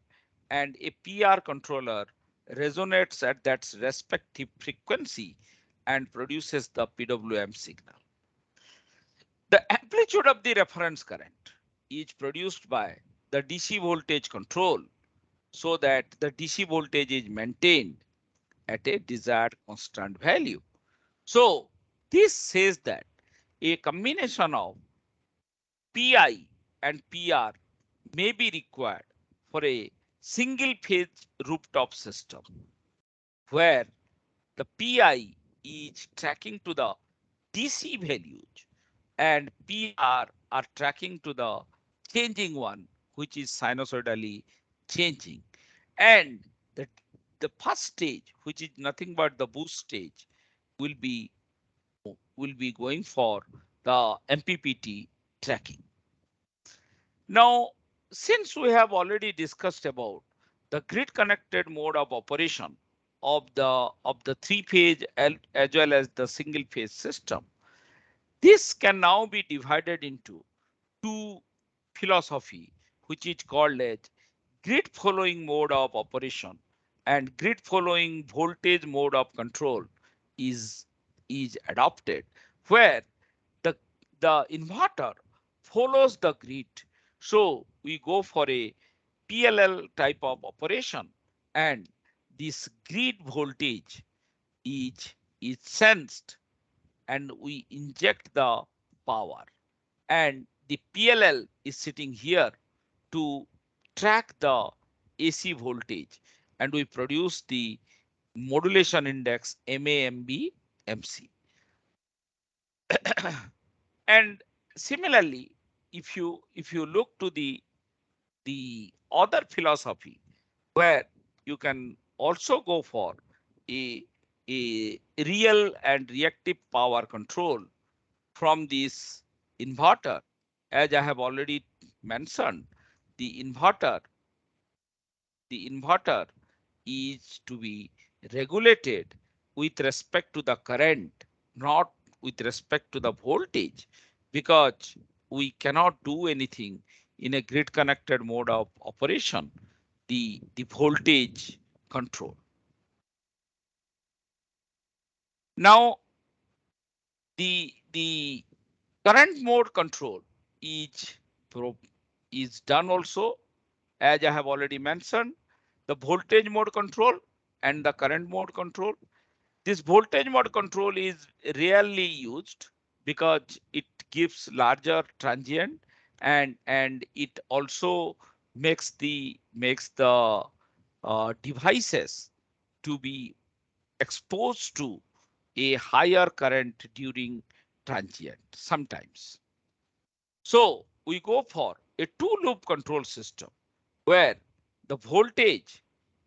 and a PR controller resonates at that respective frequency and produces the PWM signal. The amplitude of the reference current is produced by the DC voltage control so that the DC voltage is maintained at a desired constant value. So this says that a combination of PI and PR may be required for a single phase rooftop system where the PI is tracking to the DC values and PR are tracking to the changing one, which is sinusoidally changing. And the, the first stage, which is nothing but the boost stage, will be going for the MPPT tracking. Now, since we have already discussed about the grid connected mode of operation of the three phase as well as the single phase system, this can now be divided into two philosophy, which is called as grid following mode of operation and grid following voltage mode of control is adopted, where the inverter follows the grid. So we go for a PLL type of operation, and this grid voltage is sensed, and we inject the power, and the PLL is sitting here to track the AC voltage, and we produce the modulation index MAMB MC. And similarly, if you look to the other philosophy where you can also go for a real and reactive power control from this inverter, as I have already mentioned, the inverter is to be regulated with respect to the current, not with respect to the voltage, because we cannot do anything in a grid connected mode of operation, the voltage control. Now, the current mode control is done also, as I have already mentioned, the voltage mode control and the current mode control. This voltage mode control is rarely used because it gives larger transient, and it also makes the devices to be exposed to a higher current during transient sometimes. So we go for a two loop control system where the voltage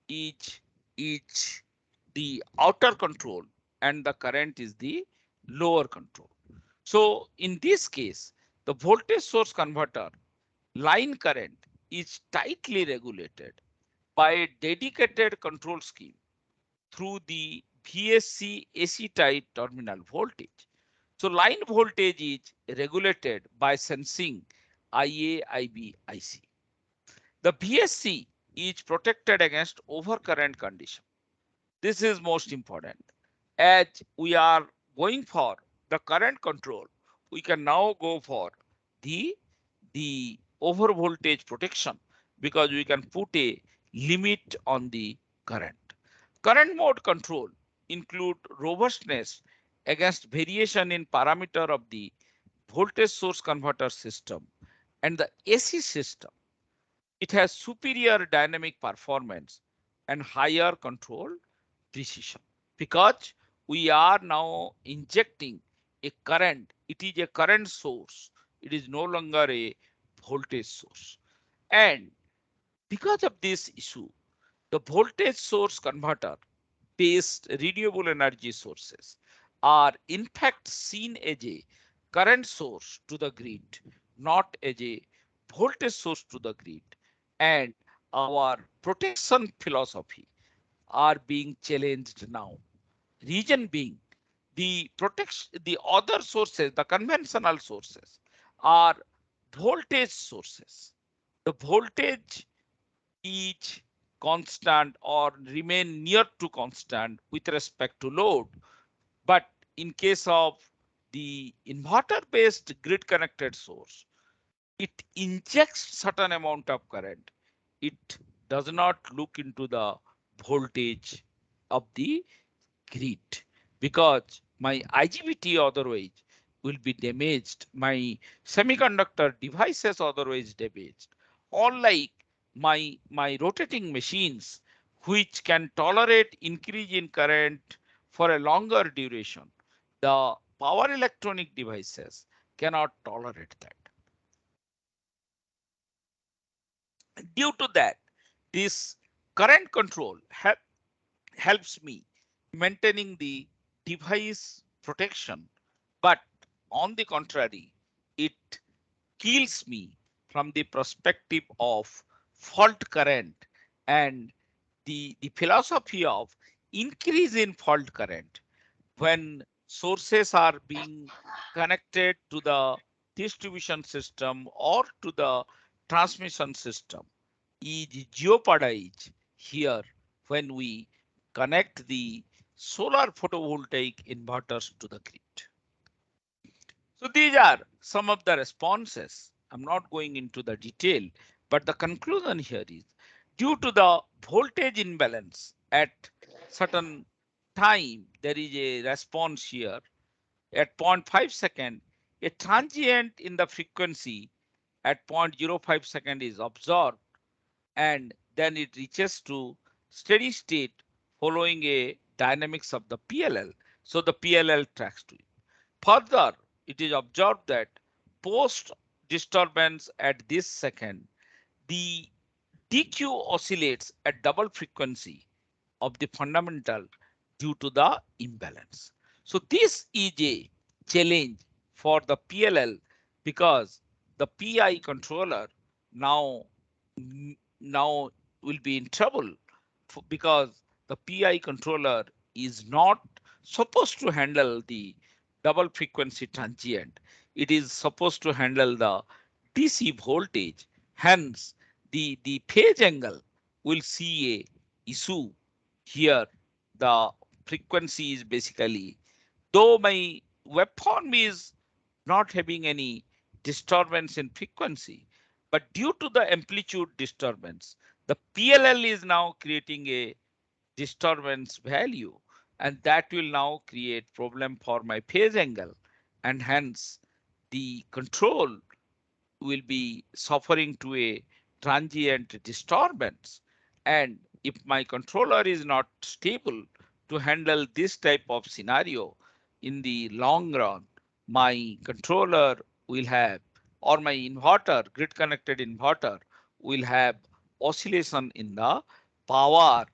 is the outer control and the current is the lower control. So in this case, the voltage source converter line current is tightly regulated by a dedicated control scheme through the VSC AC type terminal voltage. So line voltage is regulated by sensing IA, IB, IC. The VSC is protected against overcurrent condition. This is most important. As we are going for the current control, we can now go for the over voltage protection because we can put a limit on the current. Current mode control include robustness against variation in parameter of the voltage source converter system and the AC system. It has superior dynamic performance and higher control precision because we are now injecting a current. It is a current source. It is no longer a voltage source. And because of this issue, the voltage source converter based renewable energy sources are in fact seen as a current source to the grid, not as a voltage source to the grid. And our protection philosophy are being challenged now. Reason being, the other sources, the conventional sources, are voltage sources. The voltage is constant or remain near to constant with respect to load. But in case of the inverter based grid connected source, it injects certain amount of current. It does not look into the voltage of the grid because my IGBT otherwise will be damaged. My semiconductor devices otherwise damaged. Unlike my rotating machines, which can tolerate increase in current for a longer duration, the power electronic devices cannot tolerate that. Due to that, this current control helps me maintaining the device protection, but on the contrary, it kills me from the perspective of fault current and the philosophy of increase in fault current when sources are being connected to the distribution system or to the transmission system is jeopardized here when we connect the solar photovoltaic inverters to the grid. So these are some of the responses. I'm not going into the detail, but the conclusion here is due to the voltage imbalance at certain time, there is a response here at 0.5 second, a transient in the frequency at 0.05 second is observed and then it reaches to steady state following a dynamics of the PLL. So the PLL tracks to it. Further, it is observed that post disturbance at this second, the DQ oscillates at double frequency of the fundamental due to the imbalance. So this is a challenge for the PLL because the PI controller now now will be in trouble because the PI controller is not supposed to handle the double frequency transient. It is supposed to handle the DC voltage. Hence, the phase angle will see a issue here. The frequency is basically, though my waveform is not having any disturbance in frequency, but due to the amplitude disturbance, the PLL is now creating a disturbance value and that will now create problem for my phase angle and hence the control will be suffering to a transient disturbance. And if my controller is not stable to handle this type of scenario, in the long run, my controller will have, or my inverter, grid connected inverter, will have oscillation in the power,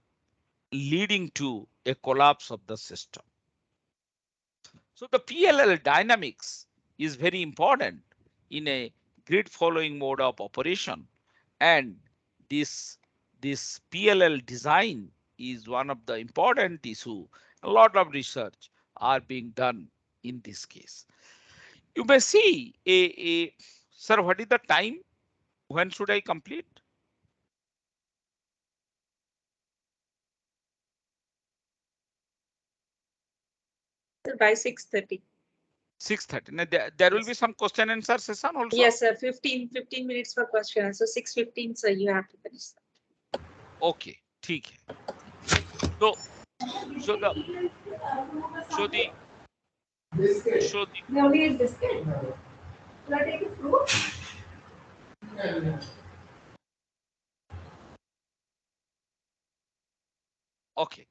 leading to a collapse of the system. So the PLL dynamics is very important in a grid following mode of operation, and this PLL design is one of the important issue. A lot of research are being done in this case. You may see sir, what is the time? When should I complete? By 6:30. 6:30. Now, there will be some question and answer session also? Yes, sir. 15 minutes for question. So 6:15, sir, you have to finish. Okay, ठीक है. So the okay.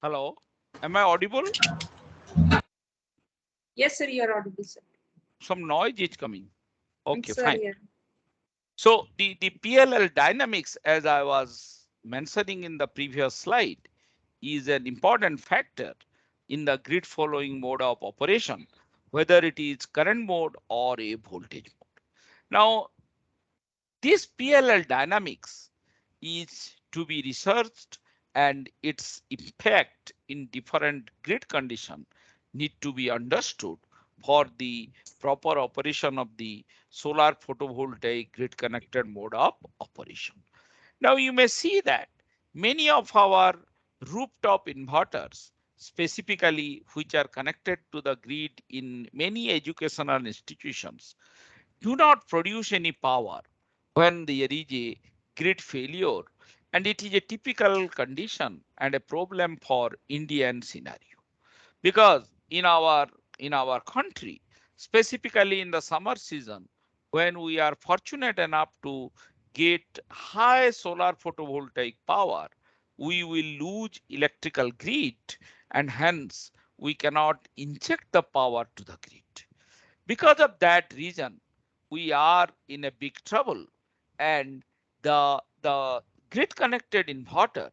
Hello, am I audible? Yes, sir, you are audible, sir. Some noise is coming. Okay, Sir, fine. yeah. So the PLL dynamics, as I was mentioning in the previous slide, is an important factor in the grid following mode of operation, whether it is current mode or a voltage mode. Now, this PLL dynamics is to be researched, and its impact in different grid condition need to be understood for the proper operation of the solar photovoltaic grid connected mode of operation. Now you may see that many of our rooftop inverters, specifically which are connected to the grid in many educational institutions, do not produce any power when there is a grid failure, and it is a typical condition and a problem for Indian scenario, because in our country, specifically in the summer season, when we are fortunate enough to get high solar photovoltaic power, we will lose electrical grid, and hence we cannot inject the power to the grid. Because of that reason, we are in a big trouble, and the grid connected inverter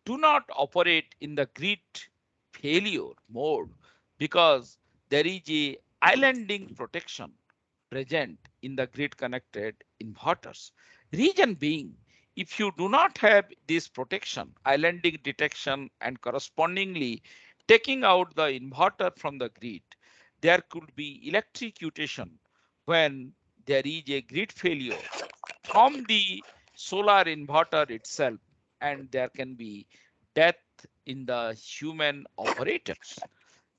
do not operate in the grid failure mode, because there is a islanding protection present in the grid connected inverters. Reason being, if you do not have this protection, islanding detection, and correspondingly taking out the inverter from the grid, there could be electrocution when there is a grid failure from the solar inverter itself, and there can be death in the human operators.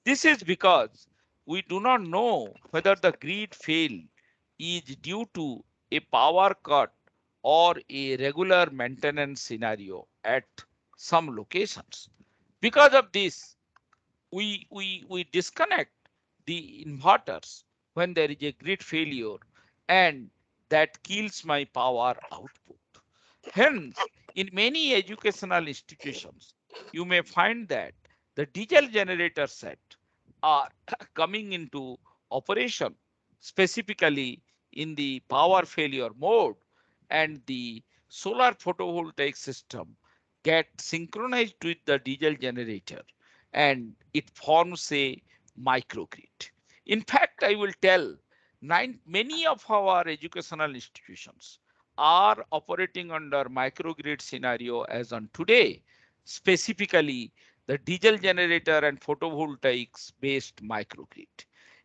This is because we do not know whether the grid fail is due to a power cut or a regular maintenance scenario at some locations. Because of this, we disconnect the inverters when there is a grid failure, and that kills my power output. Hence, in many educational institutions, you may find that the diesel generator set are coming into operation, specifically in the power failure mode, and the solar photovoltaic system get synchronized with the diesel generator, and it forms a microgrid. In fact, I will tell many of our educational institutions are operating under microgrid scenario as on today, specifically the diesel generator and photovoltaics based microgrid.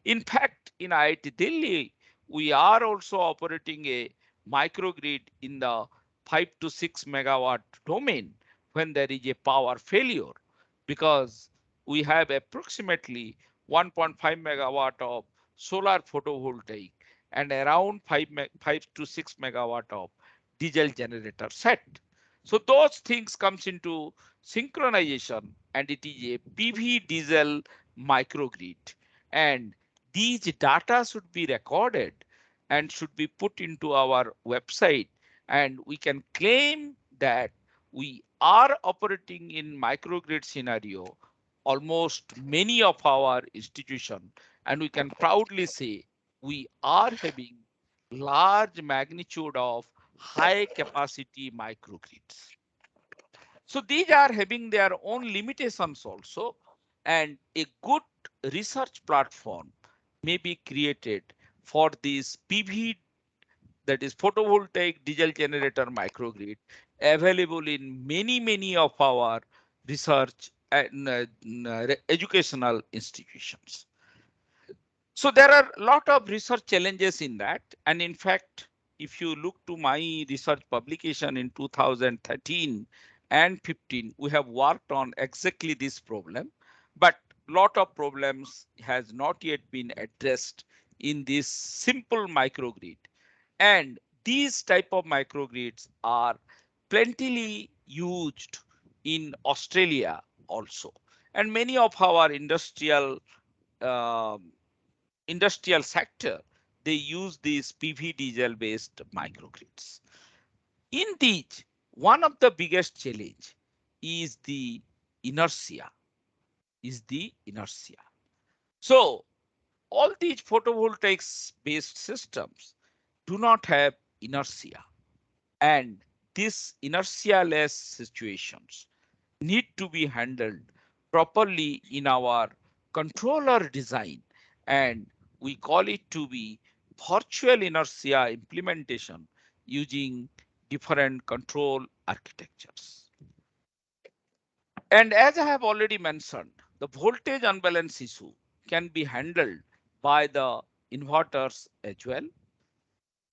In fact, in IIT Delhi, we are also operating a microgrid in the 5 to 6 megawatt domain when there is a power failure, because we have approximately 1.5 megawatt of solar photovoltaic and around 5 to 6 megawatt of diesel generator set. So those things comes into synchronization and it is a PV diesel microgrid, and these data should be recorded and should be put into our website, and we can claim that we are operating in microgrid scenario almost many of our institution, and we can proudly say we are having large magnitude of high capacity microgrids. So these are having their own limitations also, and a good research platform may be created for this PV, that is photovoltaic diesel generator microgrid, available in many of our research and educational institutions. So there are a lot of research challenges in that. And in fact, if you look to my research publication in 2013 and 15, we have worked on exactly this problem, but lot of problems has not yet been addressed in this simple microgrid. And these type of microgrids are plentifully used in Australia also. And many of our um industrial sector, they use these PV diesel based microgrids. In these, one of the biggest challenge is the inertia, So all these photovoltaics based systems do not have inertia, and these inertia-less situations need to be handled properly in our controller design, and we call it to be virtual inertia implementation using different control architectures. And as I have already mentioned, the voltage unbalance issue can be handled by the inverters as well,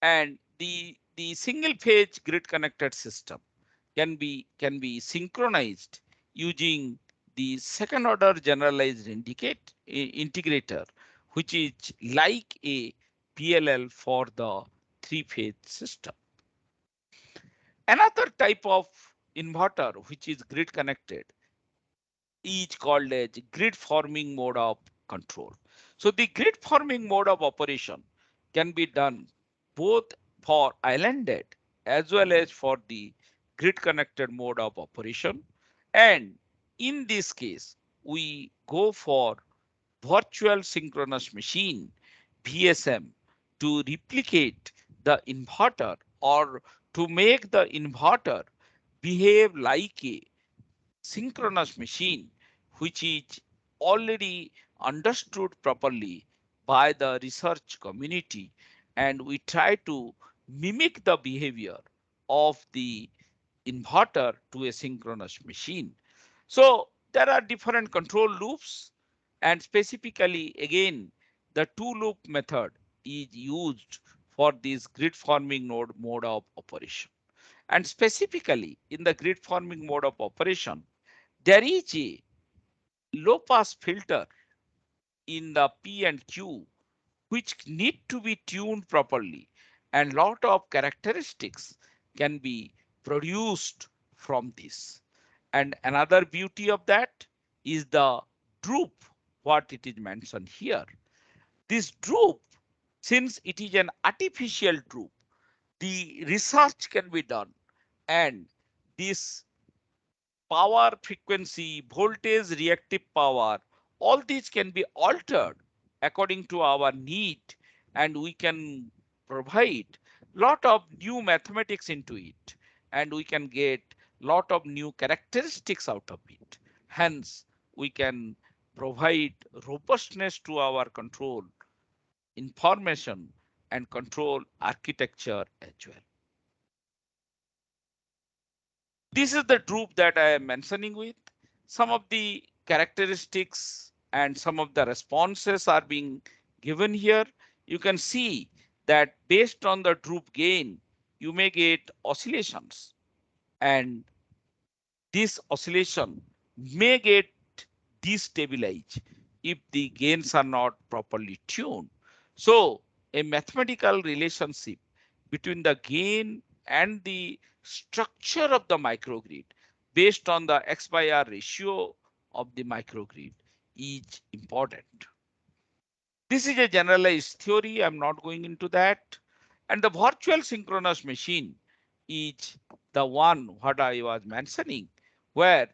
and the single phase grid connected system can be synchronized using the second order generalized integrator, which is like a PLL for the three phase system. Another type of inverter which is grid connected is called as grid forming mode of control. So the grid forming mode of operation can be done both for islanded as well as for the grid connected mode of operation. And in this case, we go for virtual synchronous machine VSM to replicate the inverter, or to make the inverter behave like a synchronous machine, which is already understood properly by the research community, and we try to mimic the behavior of the inverter to a synchronous machine. So there are different control loops, and specifically again the two loop method is used for this grid forming mode of operation. And specifically in the grid forming mode of operation, there is a low pass filter in the P and Q which need to be tuned properly, and lot of characteristics can be produced from this. And another beauty of that is the droop, what it is mentioned here. This droop, since it is an artificial droop, the research can be done, and this power, frequency, voltage, reactive power, all these can be altered according to our need, and we can provide lot of new mathematics into it, and we can get lot of new characteristics out of it. Hence, we can provide robustness to our control information and control architecture as well. This is the droop that I am mentioning with. Some of the characteristics and some of the responses are being given here. You can see that based on the droop gain, you may get oscillations, and this oscillation may get destabilized if the gains are not properly tuned. So a mathematical relationship between the gain and the structure of the microgrid based on the X by R ratio of the microgrid is important. This is a generalized theory. I'm not going into that. And the virtual synchronous machine is the one what I was mentioning, where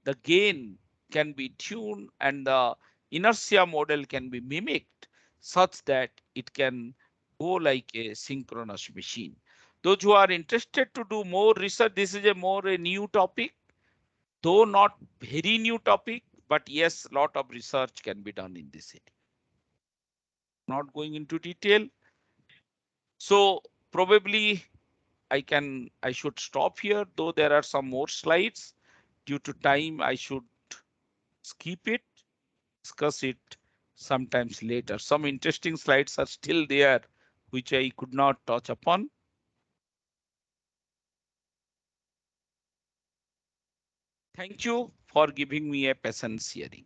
the gain can be tuned and the inertia model can be mimicked such that it can go like a synchronous machine. Those who are interested to do more research, this is a new topic, though not very new topic, but yes, lot of research can be done in this area. Not going into detail. So probably I should stop here, though there are some more slides. Due to time, I should skip it, discuss it sometimes later. Some interesting slides are still there, which I could not touch upon. Thank you for giving me a patience hearing.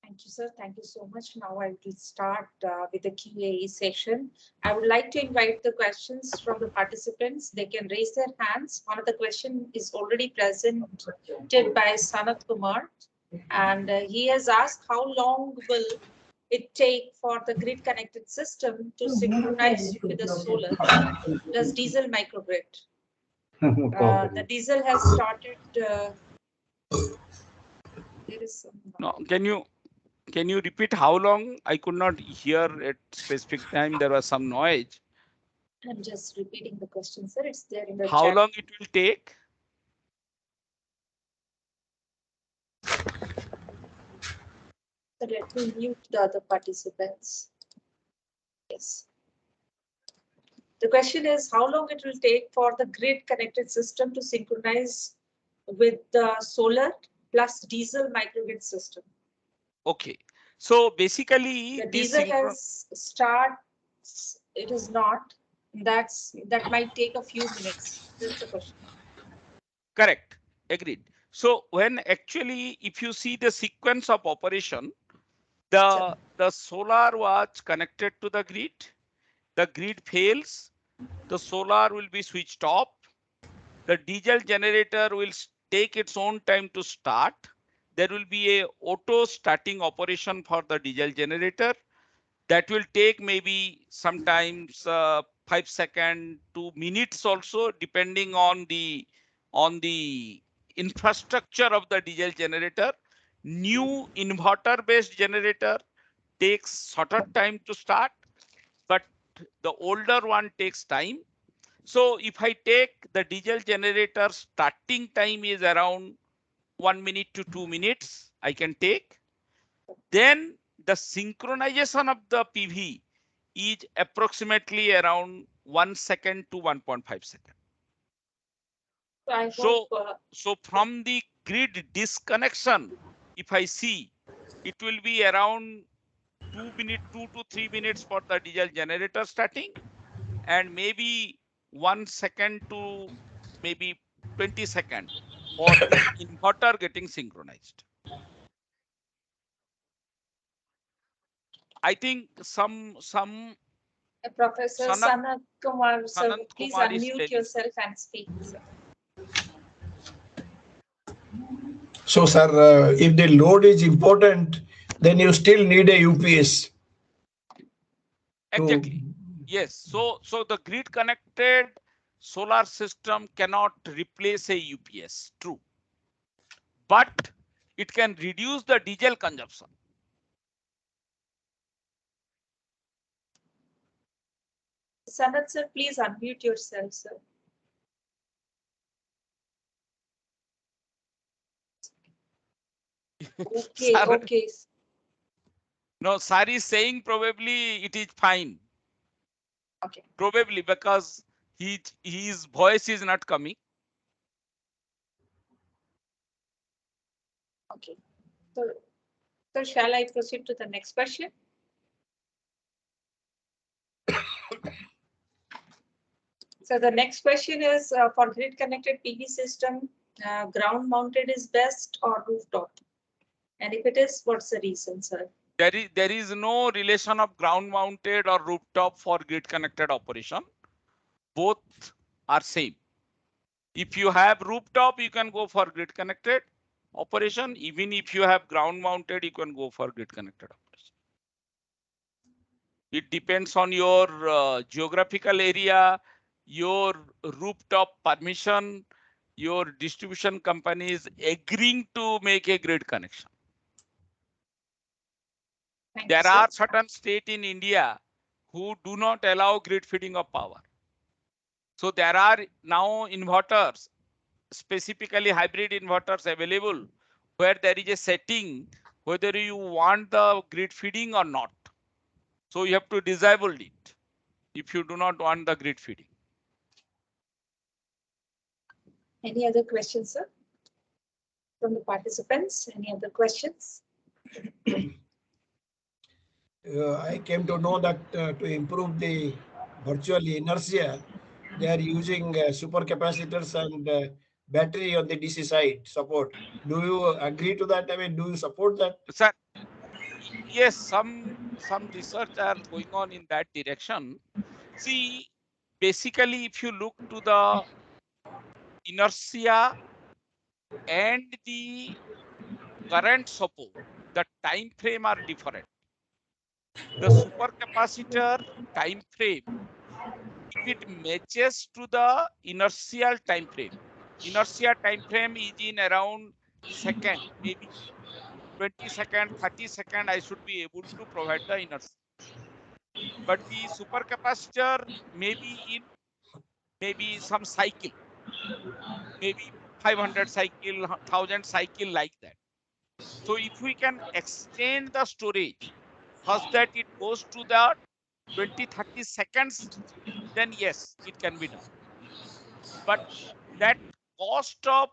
Thank you, sir. Thank you so much. Now I will start with the Q&A session. I would like to invite the questions from the participants. They can raise their hands. One of the question is already presented by Sukumar, and he has asked how long will it take for the grid connected system to synchronize with the solar plus diesel microgrid? The diesel has started. There is some. No, can you repeat how long? I could not hear at specific time. There was some noise. I'm just repeating the question, sir. It's there in the How chat. long it will take? So let me mute the other participants. Yes. The question is how long it will take for the grid connected system to synchronize with the solar plus diesel microgrid system. Okay. So basically, The this diesel has starts, it is not. That might take a few minutes. That's the question. correct. Agreed. So when actually, if you see the sequence of operation, the solar was connected to the grid fails, the solar will be switched off, the diesel generator will take its own time to start. There will be a auto starting operation for the diesel generator. That will take maybe sometimes 5 seconds to minutes also, depending on the infrastructure of the diesel generator. New inverter based generator takes shorter time to start, but the older one takes time. So if I take the diesel generator starting time is around 1 minute to 2 minutes, I can take. Then the synchronization of the PV is approximately around 1 second to 1.5 seconds. So from the grid disconnection, if I see, it will be around 2 to 3 minutes for the diesel generator starting, and maybe 1 second to maybe 20 seconds for the inverter getting synchronized. I think some Professor Sanat Kumar, sir, Sanat please Kumar is unmute telling. yourself and speak, sir. So, sir, if the load is important, then you still need a UPS. Exactly. Yes. So the grid connected solar system cannot replace a UPS. True. But it can reduce the diesel consumption. Sanat sir, please unmute yourself, sir. Okay, Sir, okay. no, sir is saying probably it is fine. Okay. Probably because his voice is not coming. Okay. So shall I proceed to the next question? So the next question is for grid connected PV system, ground mounted is best or rooftop? And if it is, what's the reason, sir? There is no relation of ground mounted or rooftop for grid connected operation. Both are same. If you have rooftop, you can go for grid connected operation. Even if you have ground mounted, you can go for grid connected operation. It depends on your geographical area, your rooftop permission, your distribution companies agreeing to make a grid connection. Thank you, There sir. are certain states in India who do not allow grid feeding of power. So there are now inverters, specifically hybrid inverters available, where there is a setting whether you want the grid feeding or not. So you have to disable it if you do not want the grid feeding. Any other questions, sir? From the participants, any other questions? I came to know that to improve the virtual inertia, they are using supercapacitors and battery on the DC side support. Do you agree to that? I mean, do you support that? Sir, yes, some research are going on in that direction. See, basically, if you look to the inertia and the current support, the time frame are different. The supercapacitor time frame, if it matches to the inertial time frame, inertia time frame is in around second, maybe 20 second, 30 second, I should be able to provide the inertia. But the supercapacitor maybe in maybe some cycle, maybe 500 cycle, 1000 cycle like that. So if we can extend the storage such that it goes to the 20-30 seconds, then yes, it can be done. But that cost of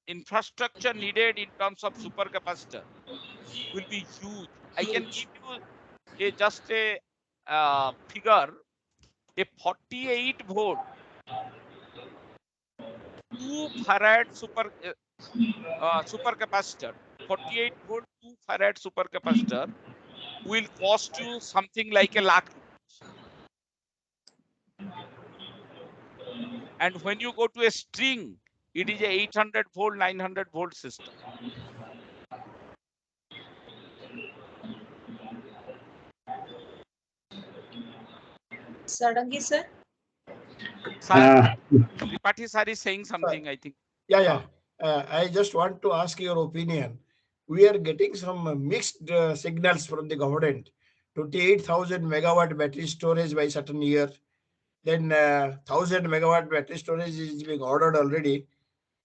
infrastructure needed in terms of supercapacitor will be huge. I can give you just a figure. A 48 volt 2 farad supercapacitor, 48 volt 2 farad supercapacitor will cost you something like a lakh rupees. And when you go to a string, it is a 800 volt, 900 volt system. Sarangi, sir? Sir, Tripathi sir is saying something, I think. Yeah. I just want to ask your opinion. We are getting some mixed signals from the government. 28,000 megawatt battery storage by certain year. Then 1,000 megawatt battery storage is being ordered already.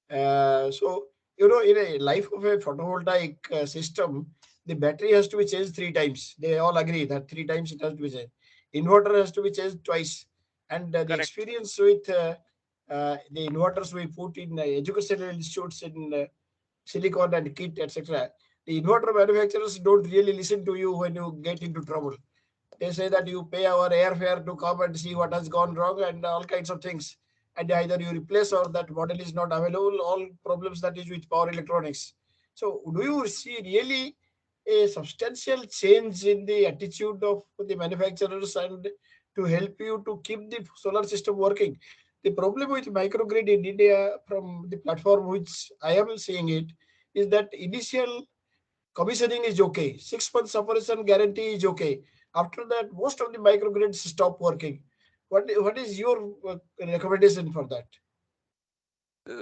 So, in a life of a photovoltaic system, the battery has to be changed 3 times. They all agree that 3 times it has to be changed. Inverter has to be changed twice. And the Correct. experience with the inverters we put in educational institutes in Silicon and kit, etc. The inverter manufacturers don't really listen to you when you get into trouble. They say that you pay our airfare to come and see what has gone wrong and all kinds of things. And either you replace or that model is not available, all problems that is with power electronics. So do you see really a substantial change in the attitude of the manufacturers and to help you to keep the solar system working? The problem with microgrid in India from the platform which I am seeing it is that initial commissioning is okay. 6 months operation guarantee is okay. After that, most of the microgrids stop working. What is your recommendation for that?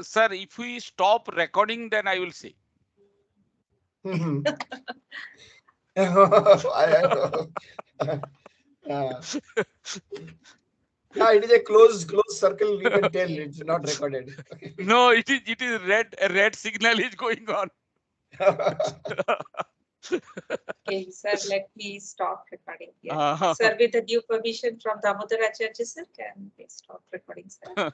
Sir, if we stop recording, then I will say. Yeah, it is a closed circle. You can tell it's not recorded. No, it is a red signal is going on. Okay, sir, let me stop recording here. Sir, with the due permission from Damodar Acharya, sir, can we stop recording, sir?